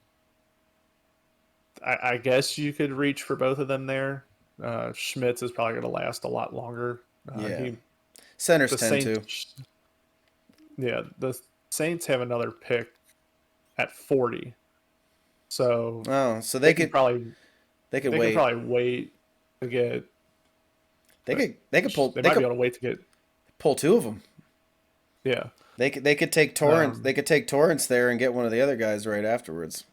I guess you could reach for both of them there. Schmitz is probably going to last a lot longer. Yeah. He Centers the tend to. Saints, yeah, the Saints have another pick at 40, so Oh, so they can probably they could they can wait. probably wait to get. They They might be could able to wait to get. pull two of them. Yeah, They could take Torrance. um, They could take Torrance there and get one of the other guys right afterwards.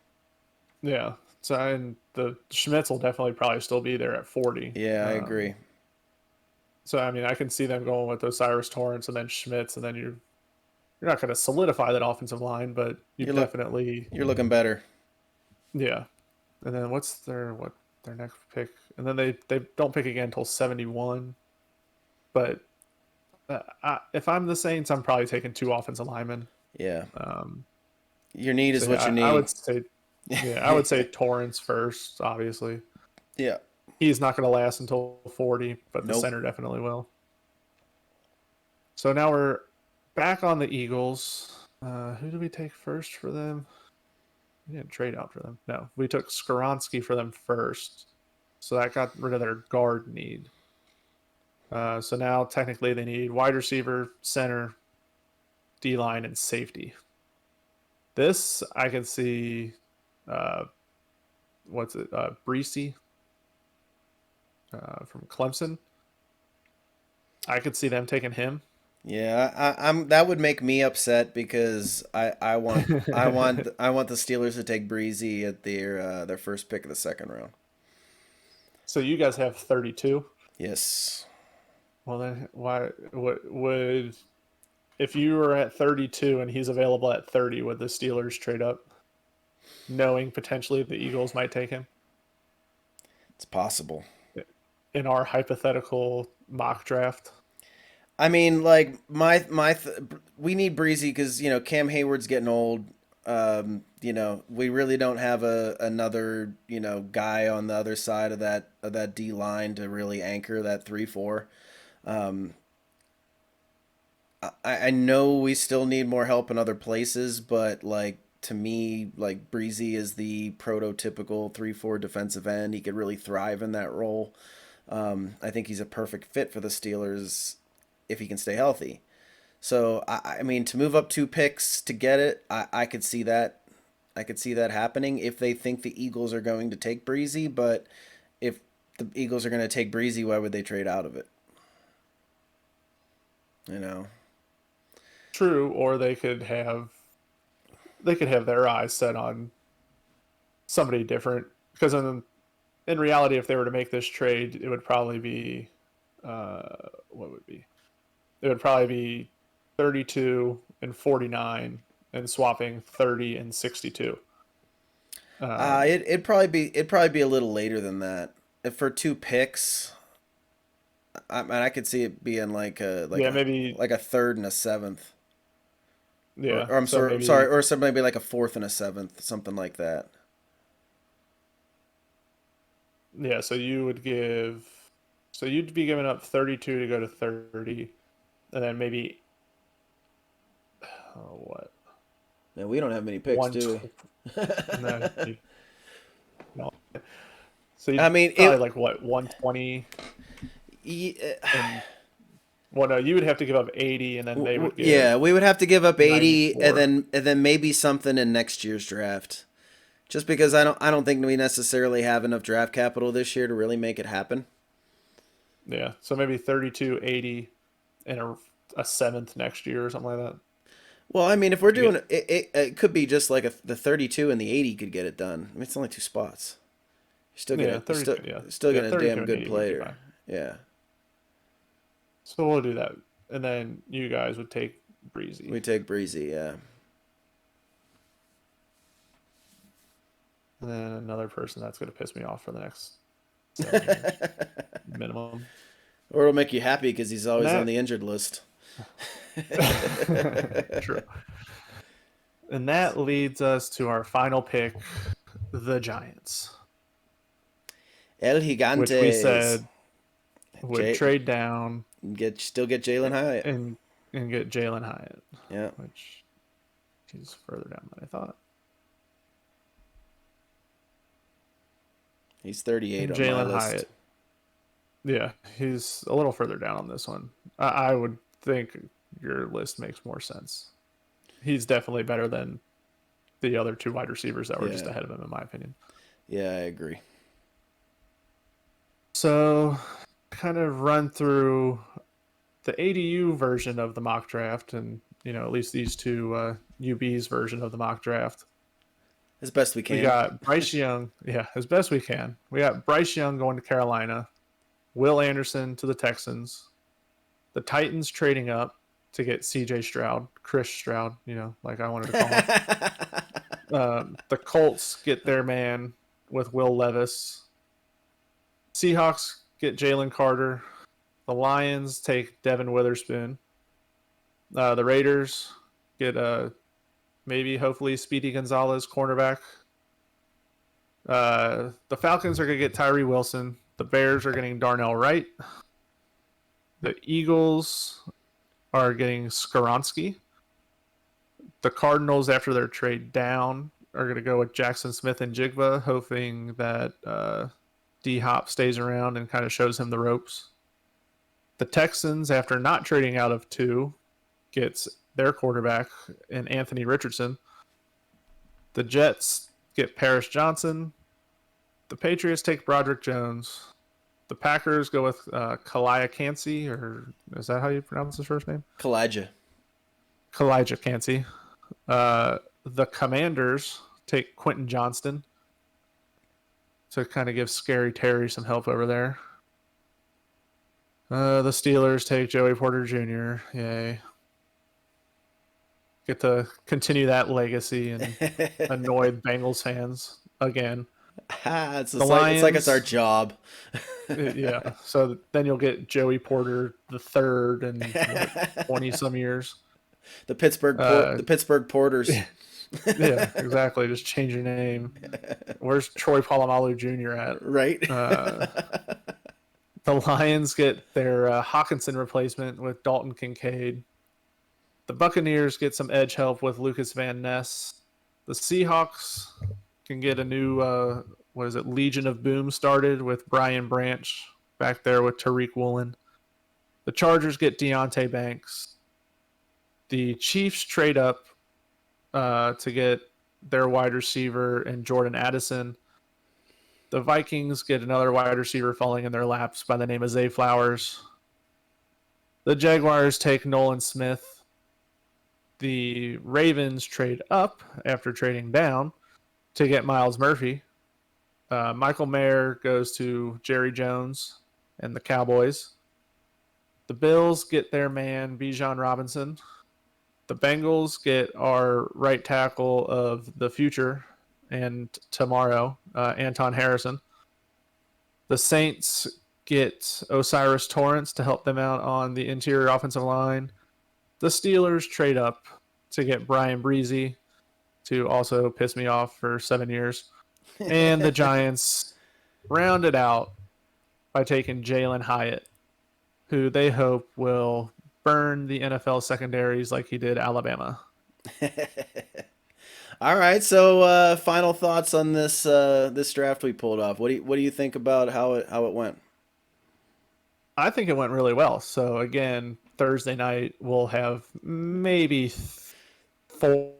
yeah. So and the Schmitz will definitely probably still be there at 40. Yeah, I agree. So I mean, I can see them going with Osiris Torrance and then Schmitz, and then you're not going to solidify that offensive line, but you You look definitely you're looking better. yeah. And then what's their next pick? And then they don't pick again until 71. But if I'm the Saints, I'm probably taking two offensive linemen. Yeah. Um, Your need so is what you yeah, I need. would say yeah, I would say Torrance first. Obviously, Yeah. he's not going to last until 40, but the Nope. center definitely will. So now we're back on the Eagles. Who did we take first for them? We didn't trade out for them. No, we took Skoronski for them first. So that got rid of their guard need. So now technically they need wide receiver, center, D line, and safety. This I can see. Uh, what's it? Breesy from Clemson. I could see them taking him. Yeah, I'm. That would make me upset because I want the Steelers to take Breezy at their first pick of the second round. So you guys have 32. Yes. Well then, why would if you were at 32 and he's available at 30, would the Steelers trade up, knowing potentially the Eagles might take him It's possible. in our hypothetical mock draft? I mean, like we need Breezy because Cam Hayward's getting old. We really don't have another guy on the other side of that D line to really anchor that 3-4. Um, I know we still need more help in other places, but like to me, like Breezy is the prototypical 3-4 defensive end. He could really thrive in that role. I think he's a perfect fit for the Steelers if he can stay healthy. So I mean, to move up two picks to get it, I could see that. I could see that happening if they think the Eagles are going to take Breezy. But if the Eagles are going to take Breezy, why would they trade out of it? You know. True, or they could have their eyes set on somebody different because in reality, if they were to make this trade, it would probably be what would be it would probably be 32 and 49 and swapping 30 and 62. It'd probably be a little later than that. If for two picks, I could see it being Yeah, maybe. like a third and a seventh, Yeah, or so sorry, maybe. or something maybe like a fourth and a seventh, something like that. Yeah, so you'd be giving up 32 to go to 30, and then maybe what Man, we don't have many picks, one do no, we? no. So I you'd mean, probably like what 120 yeah, and well no, you would have to give up 80, and then they would yeah, give we would have to give up 80, and 94. then maybe something in next year's draft. Just because I don't think we necessarily have enough draft capital this year to really make it happen. Yeah, so maybe 32, 80, and a seventh next year or something like that Well, I mean, if we're to doing get. it could be just like the 32 and the 80 could get it done. I mean, it's only two spots. Yeah, You're 32. Yeah, still yeah, getting a 32 damn and good 80 would be player. fine. Yeah, So we'll do that, and then you guys would take we Breezy, take Breezy. Yeah, and then another person that's going to piss me off for the next 7 years minimum. or it'll make you happy because he's And always on that the injured list. true. And that leads us to our final pick, the Giants, El which we Gigantes. said would trade down Still get Jalen Hyatt. and get Jalen Hyatt, Yeah. which he's further down than I thought. He's 38 And on my Jalen list. Hyatt, yeah, he's a little further down on this one. I would think your list makes more sense. He's definitely better than the other two wide receivers that were just ahead of him, in my opinion. Yeah, I agree. So, kind of run through the ADU version of the mock draft, and at least these two UB's version of the mock draft. As best we can. We got Bryce Young, as best we can. We got Bryce Young going to Carolina, Will Anderson to the Texans, the Titans trading up to get CJ Stroud, Chris Stroud, like I wanted to call him. The Colts get their man with Will Levis. Seahawks get Jalen Carter. The Lions take Devin Witherspoon. The Raiders get hopefully Speedy Gonzalez, cornerback. The Falcons are going to get Tyree Wilson. The Bears are getting Darnell Wright. The Eagles are getting Skoronski. The Cardinals, after their trade down, are going to go with Jackson Smith and Jigba, hoping that D-Hop stays around and kind of shows him the ropes. The Texans, after not trading out of 2, gets their quarterback in Anthony Richardson. The Jets get Paris Johnson. The Patriots take Broderick Jones. The Packers go with Kalijah Cansey, or is that how you pronounce his first name? Kalijah Cansey. The Commanders take Quentin Johnston to kind of give Scary Terry some help over there. The Steelers take Joey Porter Jr. Yay. Get to continue that legacy and annoy Bengals fans again. It's like it's our job. Yeah. So then you'll get Joey Porter the third in 20 some years. The Pittsburgh Porters. Yeah, exactly. Just change your name. Where's Troy Polamalu Jr. at? Right. The Lions get their Hawkinson replacement with Dalton Kincaid. The Buccaneers get some edge help with Lucas Van Ness. The Seahawks can get a new, Legion of Boom started with Brian Branch back there with Tariq Woolen. The Chargers get Deontay Banks. The Chiefs trade up to get their wide receiver and Jordan Addison. The Vikings get another wide receiver falling in their laps by the name of Zay Flowers. The Jaguars take Nolan Smith. The Ravens trade up after trading down to get Miles Murphy. Michael Mayer goes to Jerry Jones and the Cowboys. The Bills get their man Bijan Robinson. The Bengals get our right tackle of the future and tomorrow, Anton Harrison. The Saints get Osiris Torrance to help them out on the interior offensive line. The Steelers trade up to get Brian Breezy to also piss me off for 7 years. And the Giants round it out by taking Jalen Hyatt, who they hope will burn the NFL secondaries like he did Alabama. All right, so final thoughts on this this draft we pulled off. What do you think about how it went? I think it went really well. So again, Thursday night we'll have maybe 4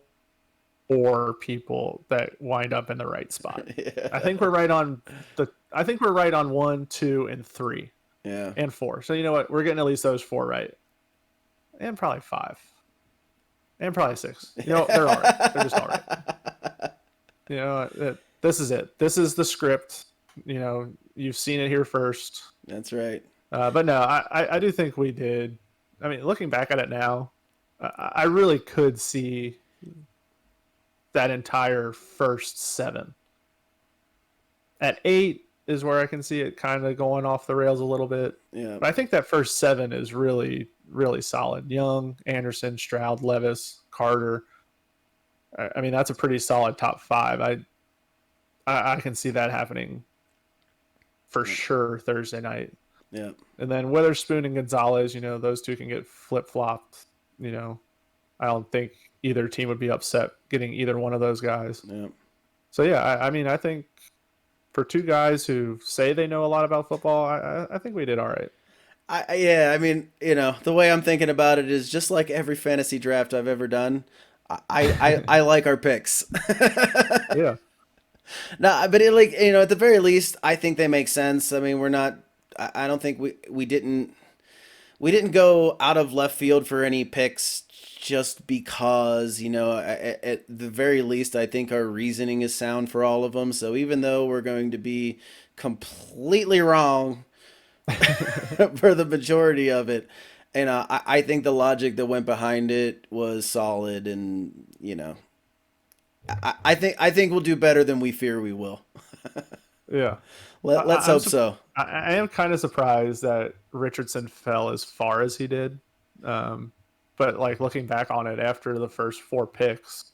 people that wind up in the right spot. Yeah. I think we're right on 1, 2, and 3. Yeah. And 4. So you know what? We're getting at least those 4 right. And probably 5. And probably 6. They're all right. They're just all right. This is it. This is the script. You've seen it here first. That's right. But no, I do think we did. I mean, looking back at it now, I really could see that entire first 7. At 8 is where I can see it kind of going off the rails a little bit. Yeah. But I think that first 7 is really, really solid. Young, Anderson, Stroud, Levis, Carter. I mean, that's a pretty solid top five. I can see that happening for sure Thursday night. Yeah. And then Witherspoon and Gonzalez, those two can get flip flopped. I don't think either team would be upset getting either one of those guys. Yeah. So yeah, I mean, I think for two guys who say they know a lot about football, I think we did all right. Yeah, I mean, the way I'm thinking about it is just like every fantasy draft I've ever done. I like our picks. Yeah, No, but at the very least, I think they make sense. I mean, we're not. I don't think we didn't go out of left field for any picks just because, at the very least, I think our reasoning is sound for all of them. So even though we're going to be completely wrong for the majority of it, and I think the logic that went behind it was solid, and I think we'll do better than we fear we will. yeah. Let's hope so. I am kind of surprised that Richardson fell as far as he did. But like looking back on it after the first four picks,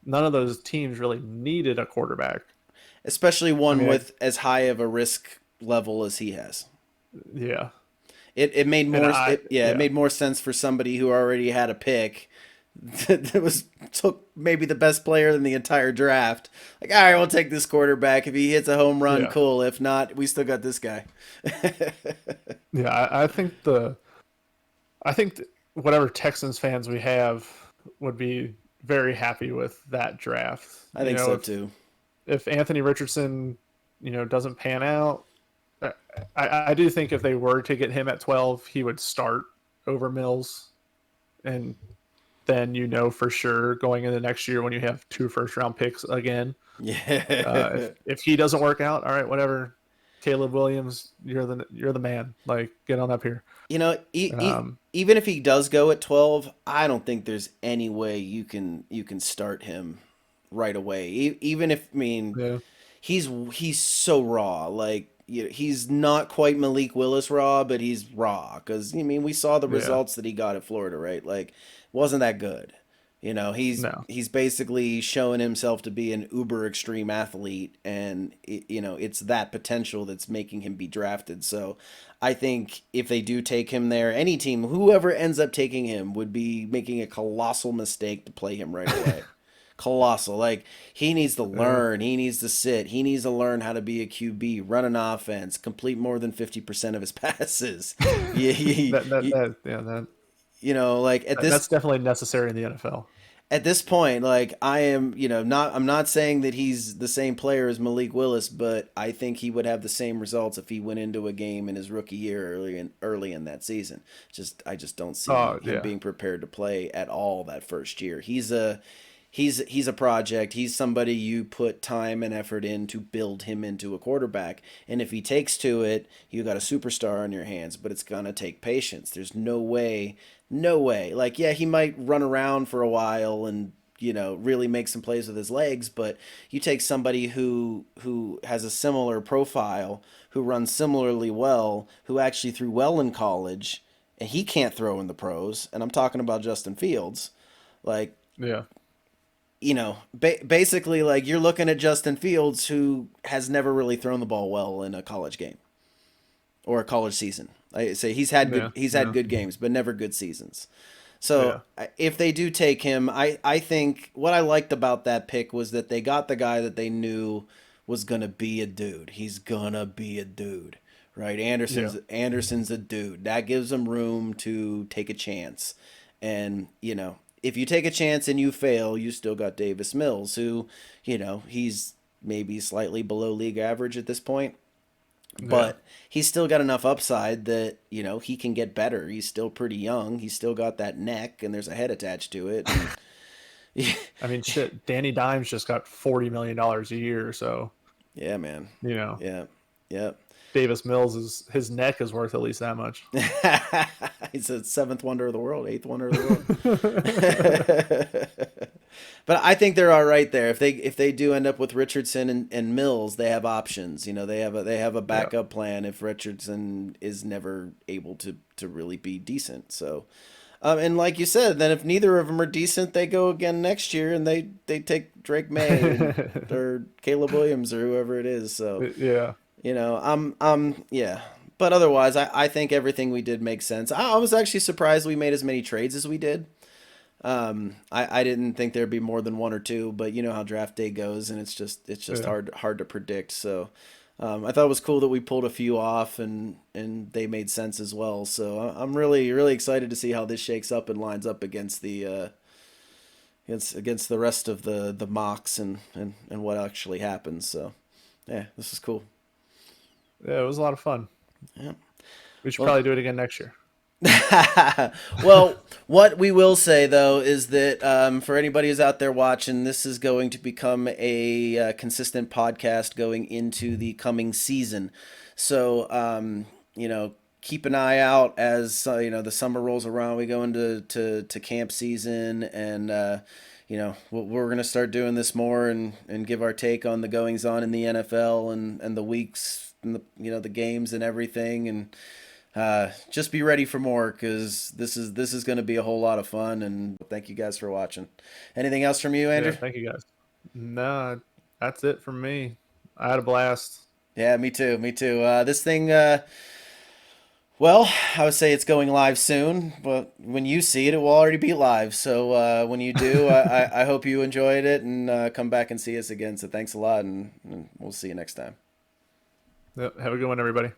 none of those teams really needed a quarterback. Especially I one mean, with as high of a risk level as he has. yeah. It made And it made more sense for somebody who already had a pick that took maybe the best player in the entire draft. Like, all right, we'll take this quarterback. If he hits a home run, Yeah. cool. If not, we still got this guy. Yeah, I think whatever Texans fans we have would be very happy with that draft. I think so too. If Anthony Richardson, doesn't pan out, I do think if they were to get him at 12, he would start over Mills, and then for sure going into next year when you have 2 first-round picks again. Yeah. If he doesn't work out, all right, whatever. Caleb Williams, you're the man. Like, get on up here. Even if he does go at 12, I don't think there's any way you can start him right away. Even if, I mean, Yeah, he's so raw. Like, he's not quite Malik Willis raw, but he's raw. Because, I mean, we saw the yeah, results that he got at Florida, right? Like, wasn't that good. He's no, he's basically showing himself to be an uber extreme athlete, and it's that potential that's making him be drafted. So I think if they do take him there, any team, whoever ends up taking him, would be making a colossal mistake to play him right away. Colossal. Like, he needs to yeah. learn, he needs to sit, he needs to learn how to be a QB, run an offense, complete more than 50% of his passes. you, like at That's this definitely necessary in the NFL. at this point, like, I'm not saying that he's the same player as Malik Willis, but I think he would have the same results if he went into a game in his rookie year early in that season. I just don't see Oh him yeah, being prepared to play at all that first year. He's a project. He's somebody you put time and effort in to build him into a quarterback. And if he takes to it, you got a superstar on your hands, but it's going to take patience. There's no way. No way. Like, yeah, he might run around for a while and, really make some plays with his legs, but you take somebody who has a similar profile, who runs similarly well, who actually threw well in college, and he can't throw in the pros, and I'm talking about Justin Fields. Like, yeah, basically, like, you're looking at Justin Fields, who has never really thrown the ball well in a college game or a college season. I say yeah, he's had yeah, good games, but never good seasons. yeah, So if they do take him, I think what I liked about that pick was that they got the guy that they knew was gonna be a dude. He's gonna be a dude, right? yeah, Anderson's a dude. That gives him room to take a chance, and if you take a chance and you fail, you still got Davis Mills, who, he's maybe slightly below league average at this point, yeah. but he's still got enough upside that he can get better. He's still pretty young. He's still got that neck, and there's a head attached to it. And, I mean, shit. Danny Dimes just got $40 million a year, so yeah, man. you know Yeah, yeah. Davis Mills his neck is worth at least that much. He's a seventh wonder of the world, eighth wonder of the world. But I think they're all right there. If they do end up with Richardson and Mills, they have options. They have a Yeah, backup plan if Richardson is never able to really be decent. So And like you said, then if neither of them are decent, they go again next year and they take Drake May or Caleb Williams or whoever it is. So Yeah. yeah. But otherwise, I think everything we did makes sense. I was actually surprised we made as many trades as we did. I didn't think there'd be more than one or two, but you know how draft day goes, and it's just Yeah. hard to predict. So I thought it was cool that we pulled a few off, and they made sense as well. So I'm really excited to see how this shakes up and lines up against against the rest of the mocks and what actually happens. So yeah, this is cool. Yeah, it was a lot of fun. Yeah. We should Well, probably do it again next year. well, what we will say though is that for anybody who's out there watching, this is going to become a consistent podcast going into the coming season. So, keep an eye out as the summer rolls around. We go into to camp season, and we're going to start doing this more and give our take on the goings on in the NFL and the weeks and the games and everything and. Just be ready for more because this is going to be a whole lot of fun. And thank you guys for watching. Anything else from you, Yeah, Andrew? thank you guys. No, that's it from me. I had a blast. Yeah, me too. Me too. This thing. Well, I would say it's going live soon, but when you see it, it will already be live. So when you do, I hope you enjoyed it and come back and see us again. So thanks a lot, and we'll see you next time. Yep, have a good one, everybody.